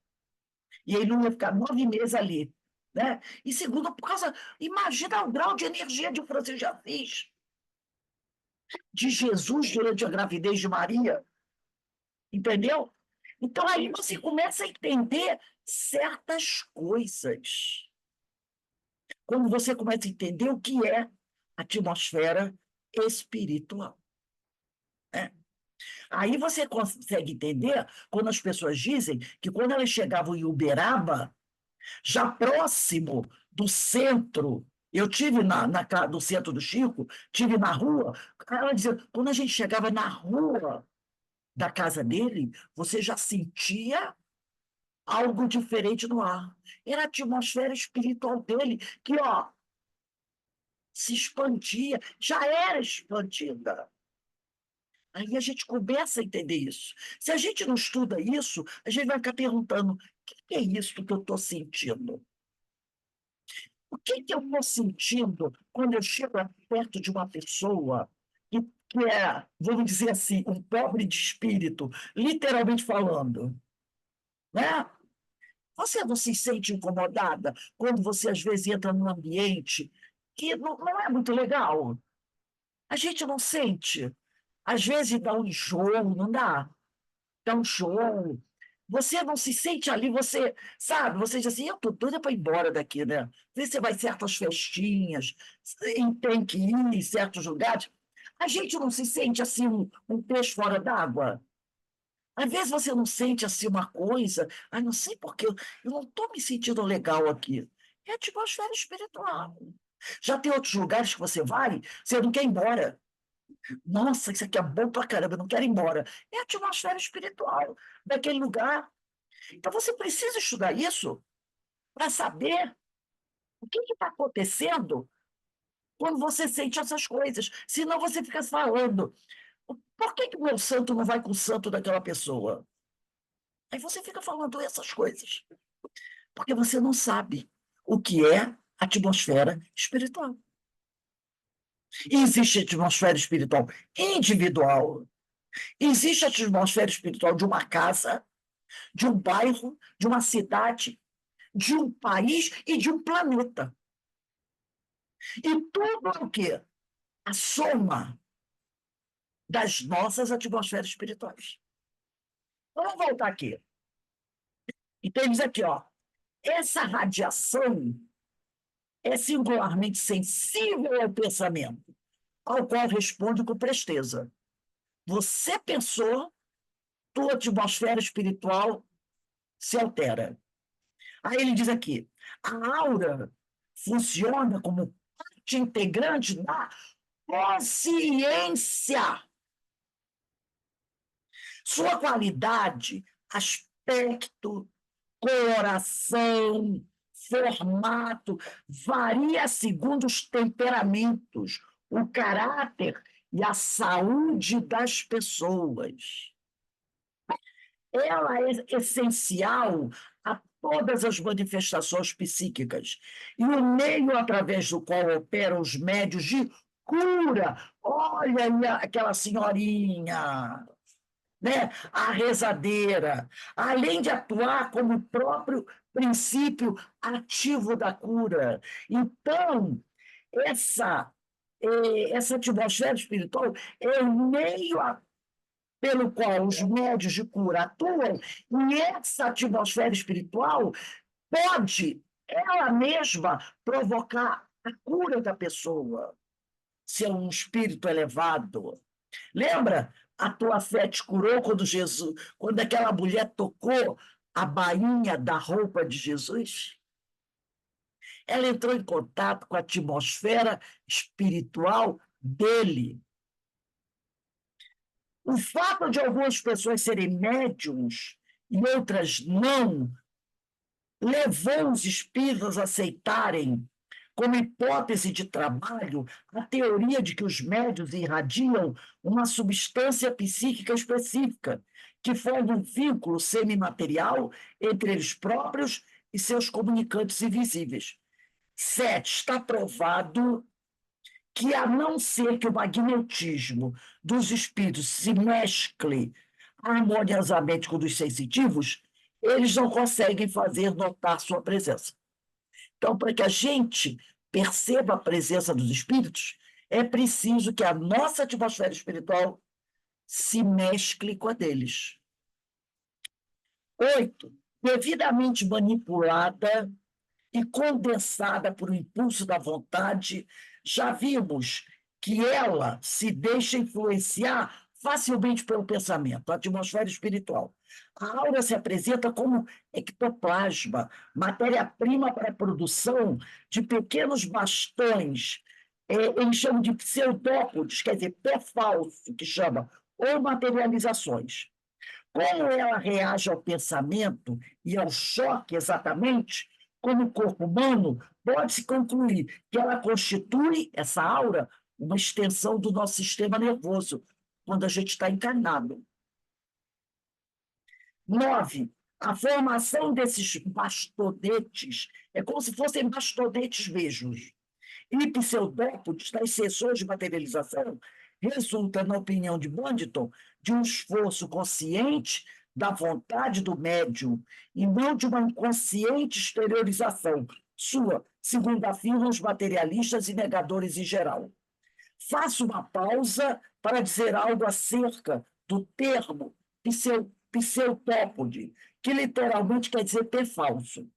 Speaker 2: E ele não ia ficar 9 meses ali. Né? E segundo, por causa. Imagina o grau de energia de Francisco de Assis, de Jesus durante a gravidez de Maria. Entendeu? Então aí você começa a entender certas coisas. Quando você começa a entender o que é atmosfera espiritual. Né? Aí você consegue entender quando as pessoas dizem que, quando elas chegavam em Uberaba, já próximo do centro, eu tive no centro do Chico, tive na rua, ela dizia, quando a gente chegava na rua da casa dele, você já sentia algo diferente no ar. Era a atmosfera espiritual dele, que, se expandia, já era expandida. Aí a gente começa a entender isso. Se a gente não estuda isso, a gente vai ficar perguntando: o que é isso que eu estou sentindo? O que eu estou sentindo quando eu chego perto de uma pessoa que é, vamos dizer assim, um pobre de espírito, literalmente falando? Né? Você não se sente incomodada quando você, às vezes, entra num ambiente que não é muito legal? A gente não sente. Às vezes dá um enjoo, não dá? Dá um show. Você não se sente ali, você, sabe, você diz assim, eu estou doida para ir embora daqui, né? Às vezes você vai em certas festinhas, tem que ir em certos lugares. A gente não se sente assim um peixe fora d'água. Às vezes você não sente assim uma coisa, não sei por quê, eu não estou me sentindo legal aqui. É a atmosfera espiritual. Já tem outros lugares que você não quer ir embora. Nossa, isso aqui é bom pra caramba, eu não quero ir embora. É a atmosfera espiritual daquele lugar. Então você precisa estudar isso para saber o que está acontecendo quando você sente essas coisas. Senão você fica falando, por que o meu santo não vai com o santo daquela pessoa? Aí você fica falando essas coisas, porque você não sabe o que é atmosfera espiritual. E existe atmosfera espiritual individual, existe a atmosfera espiritual de uma casa, de um bairro, de uma cidade, de um país e de um planeta. E tudo é o quê? A soma das nossas atmosferas espirituais. Vamos voltar aqui. Então, diz aqui, ó, essa radiação é singularmente sensível ao pensamento, ao qual responde com presteza. Você pensou, tua atmosfera espiritual se altera. Aí ele diz aqui, a aura funciona como parte integrante da consciência. Sua qualidade, aspecto, coloração, formato, varia segundo os temperamentos, o caráter e a saúde das pessoas. Ela é essencial a todas as manifestações psíquicas e o meio através do qual operam os médios de cura. Olha aí aquela senhorinha, né? A rezadeira, além de atuar como o próprio princípio ativo da cura. Então, essa atmosfera espiritual é o meio pelo qual os médios de cura atuam, e essa atmosfera espiritual pode, ela mesma, provocar a cura da pessoa, se é um espírito elevado. Lembra? A tua fé te curou quando aquela mulher tocou a bainha da roupa de Jesus? Ela entrou em contato com a atmosfera espiritual dele. O fato de algumas pessoas serem médiums e outras não, levou os espíritos a aceitarem, como hipótese de trabalho, a teoria de que os médiuns irradiam uma substância psíquica específica, que forma um vínculo semimaterial entre eles próprios e seus comunicantes invisíveis. 7. Está provado que, a não ser que o magnetismo dos espíritos se mescle harmoniosamente com o dos sensitivos, eles não conseguem fazer notar sua presença. Então, para que a gente perceba a presença dos espíritos, é preciso que a nossa atmosfera espiritual se mescle com a deles. 8. Devidamente manipulada e condensada por um impulso da vontade, já vimos que ela se deixa influenciar facilmente pelo pensamento, a atmosfera espiritual. A aura se apresenta como ectoplasma, matéria-prima para a produção de pequenos bastões, eles chamam de pseudópodes, quer dizer, pé falso, que chama, ou materializações. Como ela reage ao pensamento e ao choque exatamente, como o corpo humano, pode-se concluir que ela constitui, essa aura, uma extensão do nosso sistema nervoso, quando a gente está encarnado. 9. A formação desses bastonetes é como se fossem bastonetes mesmos. E pseudópodes, das sessões de materialização, resulta, na opinião de Banditon, de um esforço consciente da vontade do médium e não de uma inconsciente exteriorização sua, segundo afirmam os materialistas e negadores em geral. Faço uma pausa para dizer algo acerca do termo pseudópode, que literalmente quer dizer pé falso.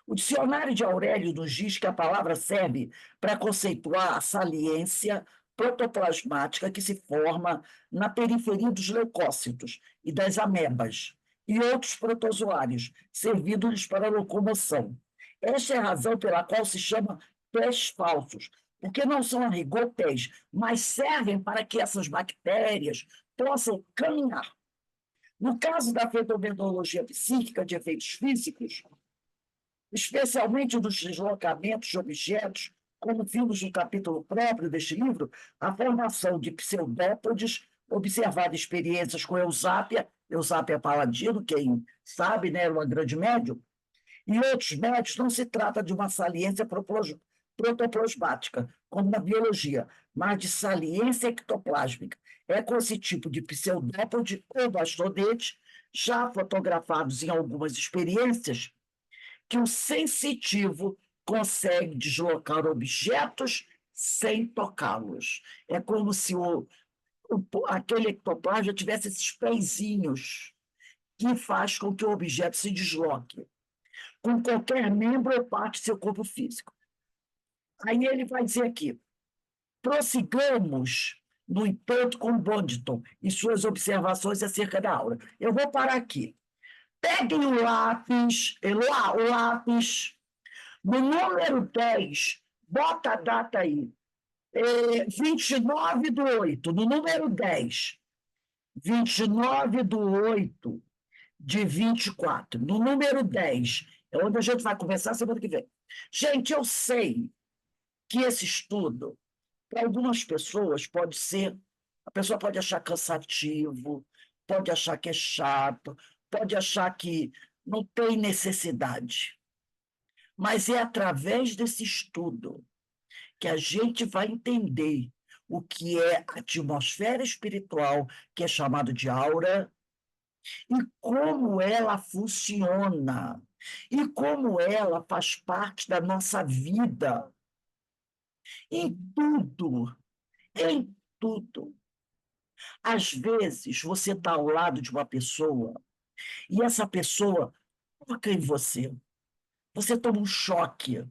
Speaker 2: O dicionário de Aurélio nos diz que a palavra serve para conceituar a saliência protoplasmática que se forma na periferia dos leucócitos e das amebas e outros protozoários, servindo-lhes para a locomoção. Esta é a razão pela qual se chama pés falsos, porque não são a rigor pés, mas servem para que essas bactérias possam caminhar. No caso da fenomenologia psíquica de efeitos físicos, especialmente dos deslocamentos de objetos, como vimos no capítulo próprio deste livro, a formação de pseudópodes observado experiências com Eusápia Paladino, quem sabe, né, era uma grande médium, e outros médios não se trata de uma saliência protoplasmática, como na biologia, mas de saliência ectoplásmica. É com esse tipo de pseudópode ou bastonete, já fotografados em algumas experiências, que o sensitivo consegue deslocar objetos sem tocá-los. É como se aquele ectoplasma tivesse esses pezinhos que faz com que o objeto se desloque com qualquer membro ou parte do seu corpo físico. Aí ele vai dizer aqui, prossigamos, no entanto, com Bondton e suas observações acerca da aura. Eu vou parar aqui. Peguem o lápis, Eloá, o lápis, no número 10, bota a data aí, 29/8, no número 10, 29/8 de 24, no número 10, é onde a gente vai conversar semana que vem. Gente, eu sei que esse estudo, para algumas pessoas, pode ser, a pessoa pode achar cansativo, pode achar que é chato, pode achar que não tem necessidade. Mas é através desse estudo que a gente vai entender o que é a atmosfera espiritual, que é chamado de aura, e como ela funciona, e como ela faz parte da nossa vida, em tudo, em tudo. Às vezes, você está ao lado de uma pessoa e essa pessoa toca em você. Você toma um choque.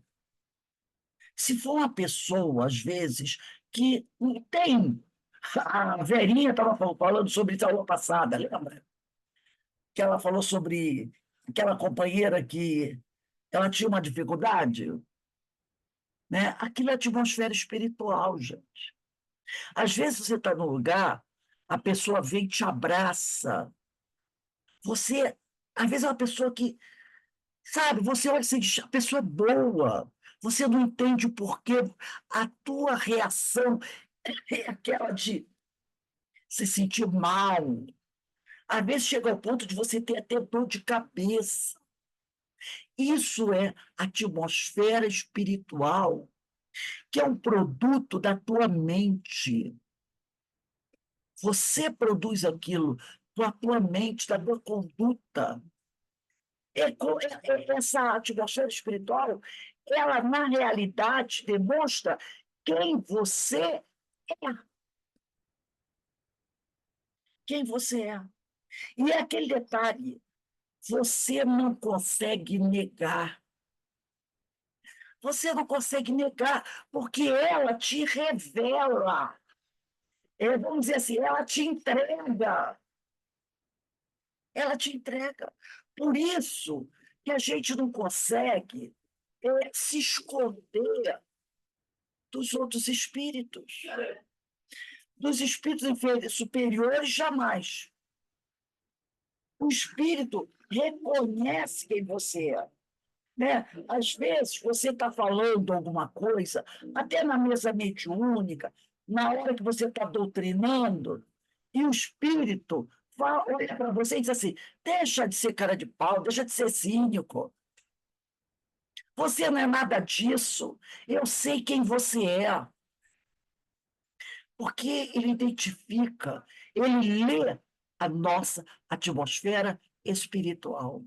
Speaker 2: Se for uma pessoa, às vezes, que não tem. A Verinha estava falando sobre isso a aula passada, lembra? Que ela falou sobre aquela companheira que ela tinha uma dificuldade, né? Aquilo é atmosfera espiritual, gente. Às vezes você está num lugar, a pessoa vem e te abraça. Você, às vezes, é uma pessoa que, sabe, você olha assim, a pessoa é boa, você não entende o porquê, a tua reação é aquela de se sentir mal. Às vezes chega ao ponto de você ter até dor de cabeça. Isso é atmosfera espiritual, que é um produto da tua mente. Você produz aquilo da tua mente, da tua conduta. Essa atmosfera espiritual, ela, na realidade, demonstra quem você é. Quem você é. E é aquele detalhe, você não consegue negar. Você não consegue negar, porque ela te revela. Vamos dizer assim, ela te entrega. Ela te entrega. Por isso que a gente não consegue se esconder dos outros espíritos. Dos espíritos superiores, jamais. O espírito reconhece quem você é. Né? Às vezes, você está falando alguma coisa, até na mesa mediúnica, na hora que você está doutrinando, e o espírito olha para você e diz assim: deixa de ser cara de pau, deixa de ser cínico. Você não é nada disso. Eu sei quem você é. Porque ele identifica, ele lê a nossa atmosfera espiritual.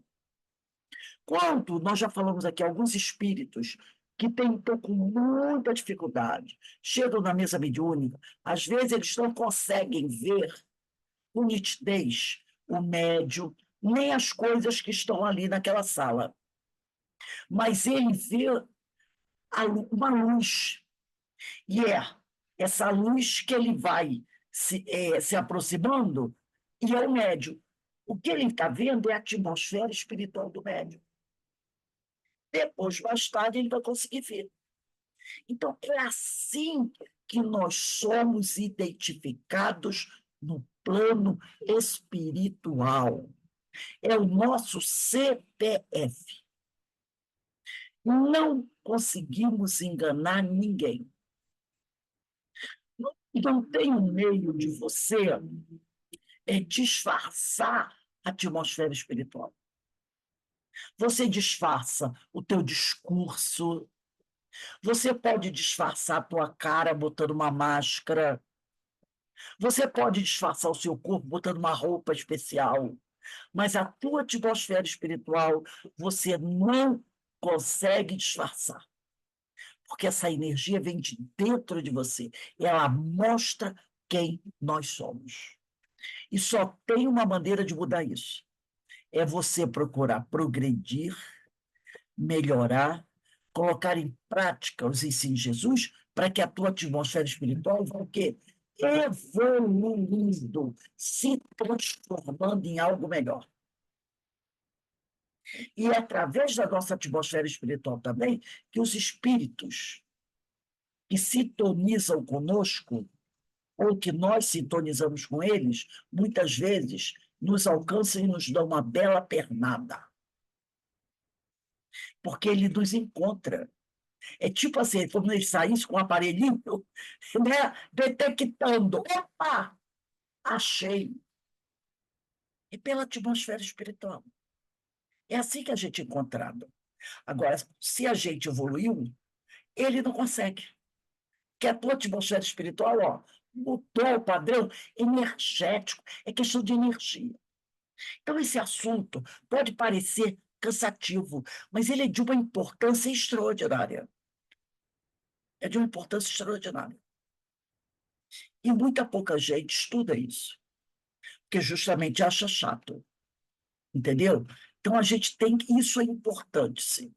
Speaker 2: Quando nós já falamos aqui, alguns espíritos que estão com muita dificuldade, chegam na mesa mediúnica, às vezes eles não conseguem ver com nitidez o médium, nem as coisas que estão ali naquela sala. Mas ele vê uma luz, e é essa luz que ele vai se aproximando, e é o médium. O que ele está vendo é a atmosfera espiritual do médium. Depois, mais tarde, ele vai conseguir ver. Então, é assim que nós somos identificados no plano espiritual. É o nosso CPF. Não conseguimos enganar ninguém. Não tem um meio de você disfarçar a atmosfera espiritual. Você disfarça o teu discurso, você pode disfarçar a tua cara botando uma máscara, você pode disfarçar o seu corpo botando uma roupa especial, mas a tua atmosfera espiritual você não consegue disfarçar, porque essa energia vem de dentro de você, ela mostra quem nós somos. E só tem uma maneira de mudar isso, é você procurar progredir, melhorar, colocar em prática os ensinos de Jesus para que a tua atmosfera espiritual vá o quê? Evoluindo, se transformando em algo melhor. E é através da nossa atmosfera espiritual também que os espíritos que sintonizam conosco, ou que nós sintonizamos com eles, muitas vezes nos alcançam e nos dão uma bela pernada. Porque ele nos encontra. É tipo assim, como ele saísse com um aparelhinho, né, detectando. Opa! Achei. E pela atmosfera espiritual. É assim que a gente é encontrado. Agora, se a gente evoluiu, ele não consegue. Que a tua atmosfera espiritual, ó, mudou o padrão energético, é questão de energia. Então, esse assunto pode parecer cansativo, mas ele é de uma importância extraordinária. É de uma importância extraordinária. E muita pouca gente estuda isso, porque justamente acha chato, entendeu? Então, a gente tem que. Isso é importante, sim.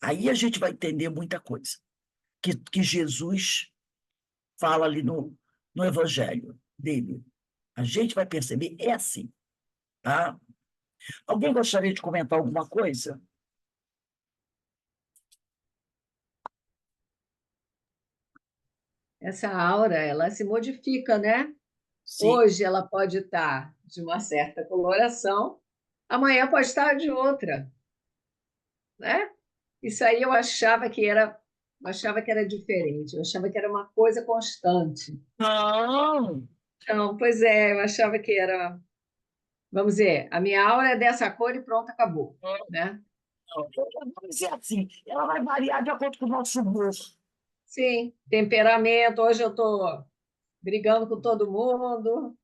Speaker 2: Aí a gente vai entender muita coisa que Jesus fala ali no Evangelho dele. A gente vai perceber, é assim, tá? Alguém gostaria de comentar alguma coisa?
Speaker 4: Essa aura, ela se modifica, né?
Speaker 2: Sim.
Speaker 4: Hoje ela pode estar de uma certa coloração, amanhã pode estar de outra, né? Isso aí eu achava que era diferente, eu achava que era uma coisa constante.
Speaker 2: Não,
Speaker 4: Então, pois é, eu achava que era, vamos dizer, a minha aura é dessa cor e pronto, acabou, né?
Speaker 2: não. Vamos dizer assim, ela vai variar de acordo com o nosso humor.
Speaker 4: Sim, temperamento, hoje eu estou brigando com todo mundo,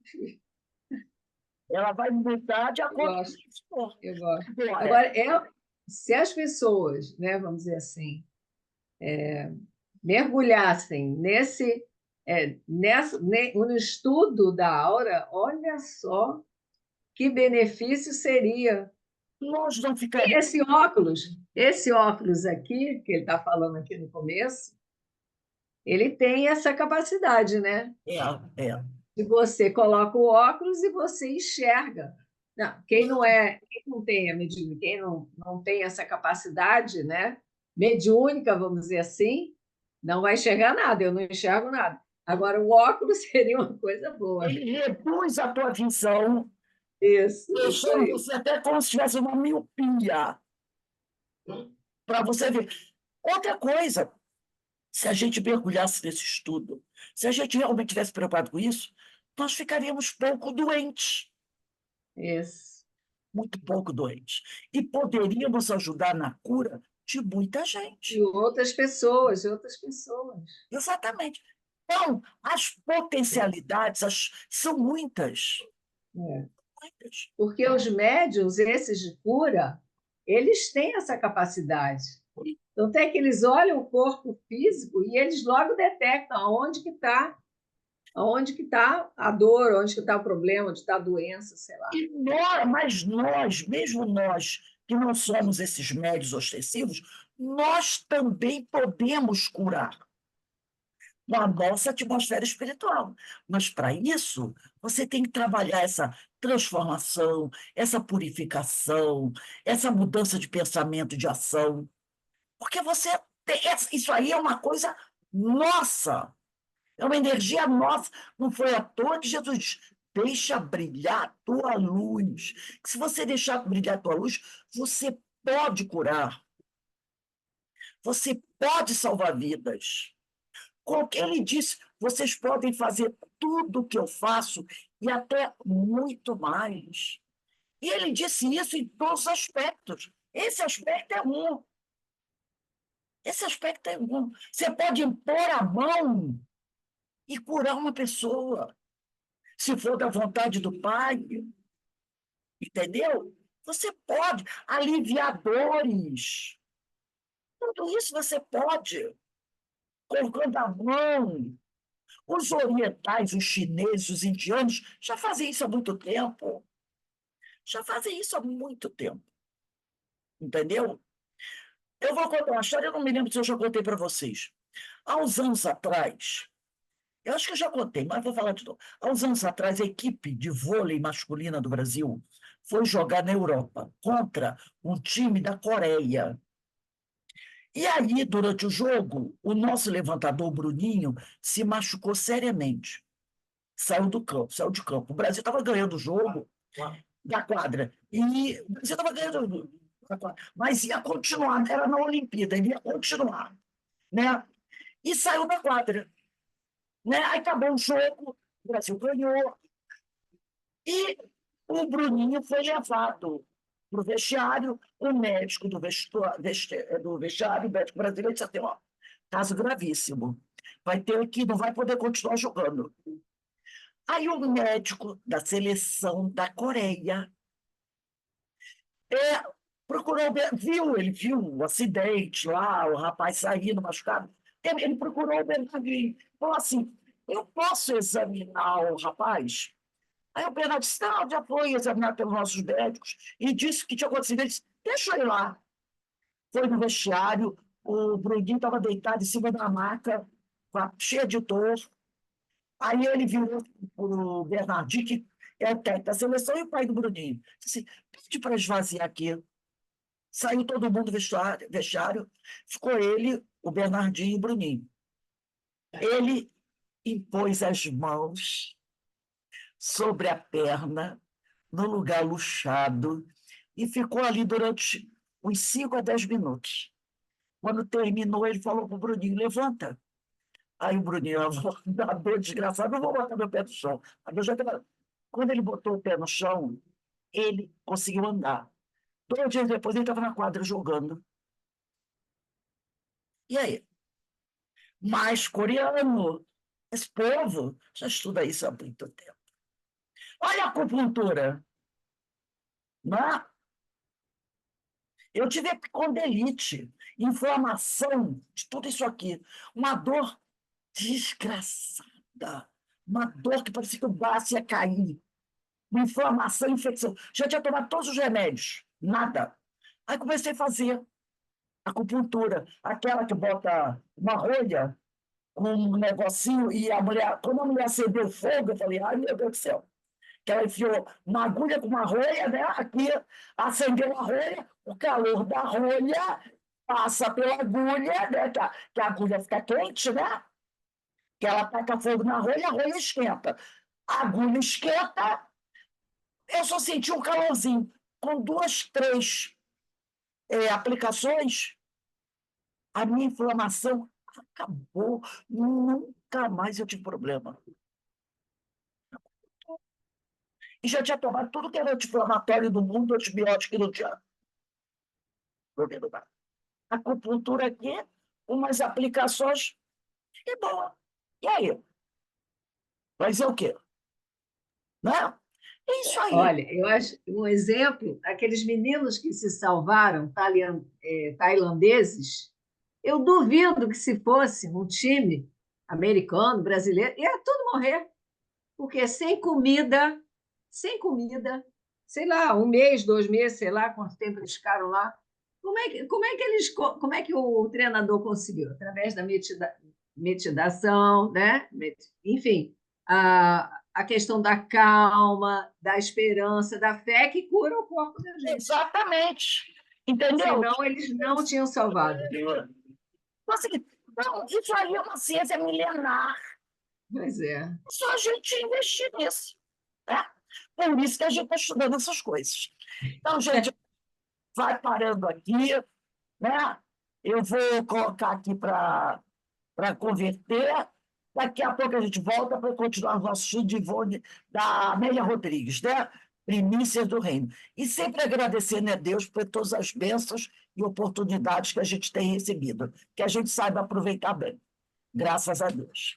Speaker 2: Ela vai mudar de
Speaker 4: eu
Speaker 2: acordo com o
Speaker 4: gosto,
Speaker 2: nosso humor.
Speaker 4: eu gosto.
Speaker 2: Agora,
Speaker 4: Agora, se as pessoas, né, vamos dizer assim, mergulhassem no estudo da aura, olha só que benefício seria.
Speaker 2: nós não
Speaker 4: E
Speaker 2: ficaríamos.
Speaker 4: esse óculos aqui, que ele está falando aqui no começo, ele tem essa capacidade, né?
Speaker 2: É, é.
Speaker 4: De você coloca o óculos e você enxerga. Não, quem não tem a mediúnica, quem não tem essa capacidade, né? Mediúnica, vamos dizer assim, não vai enxergar nada, eu não enxergo nada. Agora, o óculos seria uma coisa boa.
Speaker 2: Ele reduz a tua visão,
Speaker 4: Isso
Speaker 2: deixando
Speaker 4: aí.
Speaker 2: você até como se tivesse uma miopia, para você ver. Outra coisa, se a gente mergulhasse nesse estudo, se a gente realmente tivesse preocupado com isso, nós ficaríamos pouco doentes,
Speaker 4: Isso.
Speaker 2: muito pouco doentes. E poderíamos ajudar na cura de muita
Speaker 4: E
Speaker 2: gente.
Speaker 4: outras pessoas.
Speaker 2: Exatamente. Então, as potencialidades são muitas.
Speaker 4: É.
Speaker 2: Muitas.
Speaker 4: Porque os médiums, esses de cura, eles têm essa capacidade. Então, até que eles olham o corpo físico e eles logo detectam aonde que tá a dor, onde que está o problema, onde está a doença, sei lá.
Speaker 2: Mas nós, mesmo nós que não somos esses médios ostensivos, nós também podemos curar na nossa atmosfera espiritual. Mas, para isso, você tem que trabalhar essa transformação, essa purificação, essa mudança de pensamento, de ação. Porque você isso aí é uma coisa nossa, é uma energia nossa. Não foi à toa que Jesus diz, deixa brilhar a tua luz. Que se você deixar brilhar a tua luz, você pode curar, você pode salvar vidas. Ele disse, vocês podem fazer tudo o que eu faço e até muito mais. E ele disse isso em todos os aspectos. Esse aspecto é um. Esse aspecto é um. Você pode impor a mão e curar uma pessoa, se for da vontade do Pai. Entendeu? Você pode aliviar dores. Tudo isso você pode, colocando a mão. Os orientais, os chineses, os indianos já fazem isso há muito tempo. Já fazem isso há muito tempo. Entendeu? Eu vou contar uma história, eu não me lembro se eu já contei para vocês. Há uns anos atrás, eu acho que eu já contei, mas vou falar de novo. Há uns anos atrás, a equipe de vôlei masculina do Brasil foi jogar na Europa contra um time da Coreia. E aí, durante o jogo, o nosso levantador, Bruninho, se machucou seriamente. Saiu do campo, saiu de campo. O Brasil estava ganhando o jogo da quadra. E o Brasil estava ganhando da quadra, mas ia continuar, era na Olimpíada, ele ia continuar. Né? E saiu da quadra. Né? Aí acabou o jogo, o Brasil ganhou. E o Bruninho foi levado para o vestiário, o médico do vestiário, o médico brasileiro, disse assim, ó, caso gravíssimo, vai ter que, não vai poder continuar jogando. Aí o médico da seleção da Coreia procurou, ele viu o acidente lá, o rapaz saindo machucado, ele procurou o Bernardinho, falou assim, eu posso examinar o rapaz? Aí o Bernardo disse, não, já foi examinado pelos nossos médicos e disse que tinha acontecido. Ele disse, deixa eu ir lá. Foi no vestiário, o Bruninho estava deitado em cima da maca, cheio de dor. Aí ele virou para o Bernardinho, que é o técnico da seleção, e o pai do Bruninho. Disse assim, pede para esvaziar aqui. Saiu todo mundo do vestiário, ficou ele, o Bernardinho e o Bruninho. Ele impôs as mãos sobre a perna, no lugar luxado, e ficou ali durante uns 5 a 10 minutos. Quando terminou, ele falou para o Bruninho, levanta. Aí o Bruninho, da dor desgraçada, não vou botar meu pé no chão. Quando ele botou o pé no chão, ele conseguiu andar. 2 dias depois, ele estava na quadra jogando. E aí? Mais coreano. Esse povo já estuda isso há muito tempo. Olha a acupuntura. Não é? Eu tive epicondilite, inflamação de tudo isso aqui. Uma dor desgraçada. Uma dor que parecia que o braço ia cair. Uma inflamação, infecção. Já tinha tomado todos os remédios. Nada. Aí comecei a fazer acupuntura. Aquela que bota uma rolha com um negocinho e a mulher... Quando a mulher acendeu o fogo, eu falei, ai, meu Deus do céu. Que ela enfiou uma agulha com uma rolha, né? Aqui acendeu a rolha, o calor da rolha passa pela agulha, né? Que a agulha fica quente, né? Que ela taca fogo na rolha, a rolha esquenta. A agulha esquenta, eu só senti um calorzinho. Com 2, 3 aplicações, a minha inflamação acabou. Nunca mais eu tive problema. E já tinha tomado tudo que era anti-inflamatório do mundo, antibiótico e não tinha problema. A acupuntura aqui, umas aplicações, é boa. E aí? Vai ser o quê? Né? É isso aí.
Speaker 4: Olha, eu acho um exemplo, aqueles meninos que se salvaram, tailandeses, eu duvido que se fosse um time americano, brasileiro, ia tudo morrer, porque sem comida, sei lá, 1 mês, 2 meses, sei lá quanto tempo eles ficaram lá. Como é que o treinador conseguiu? Através da meditação, né? Enfim, a questão da calma, da esperança, da fé que cura o corpo da gente.
Speaker 2: Exatamente. Entendeu?
Speaker 4: Senão eles não tinham salvado.
Speaker 2: Assim, não, isso aí é uma ciência milenar.
Speaker 4: Pois é.
Speaker 2: Só a gente investir nisso. Né? Por isso que a gente está estudando essas coisas. Então, gente, vai parando aqui. Né? Eu vou colocar aqui para para converter. Daqui a pouco a gente volta para continuar o nosso estudo de Ivone, da Amélia Rodrigues, né? Primícias do Reino. E sempre agradecendo a Deus por todas as bênçãos e oportunidades que a gente tem recebido, que a gente saiba aproveitar bem. Graças a Deus.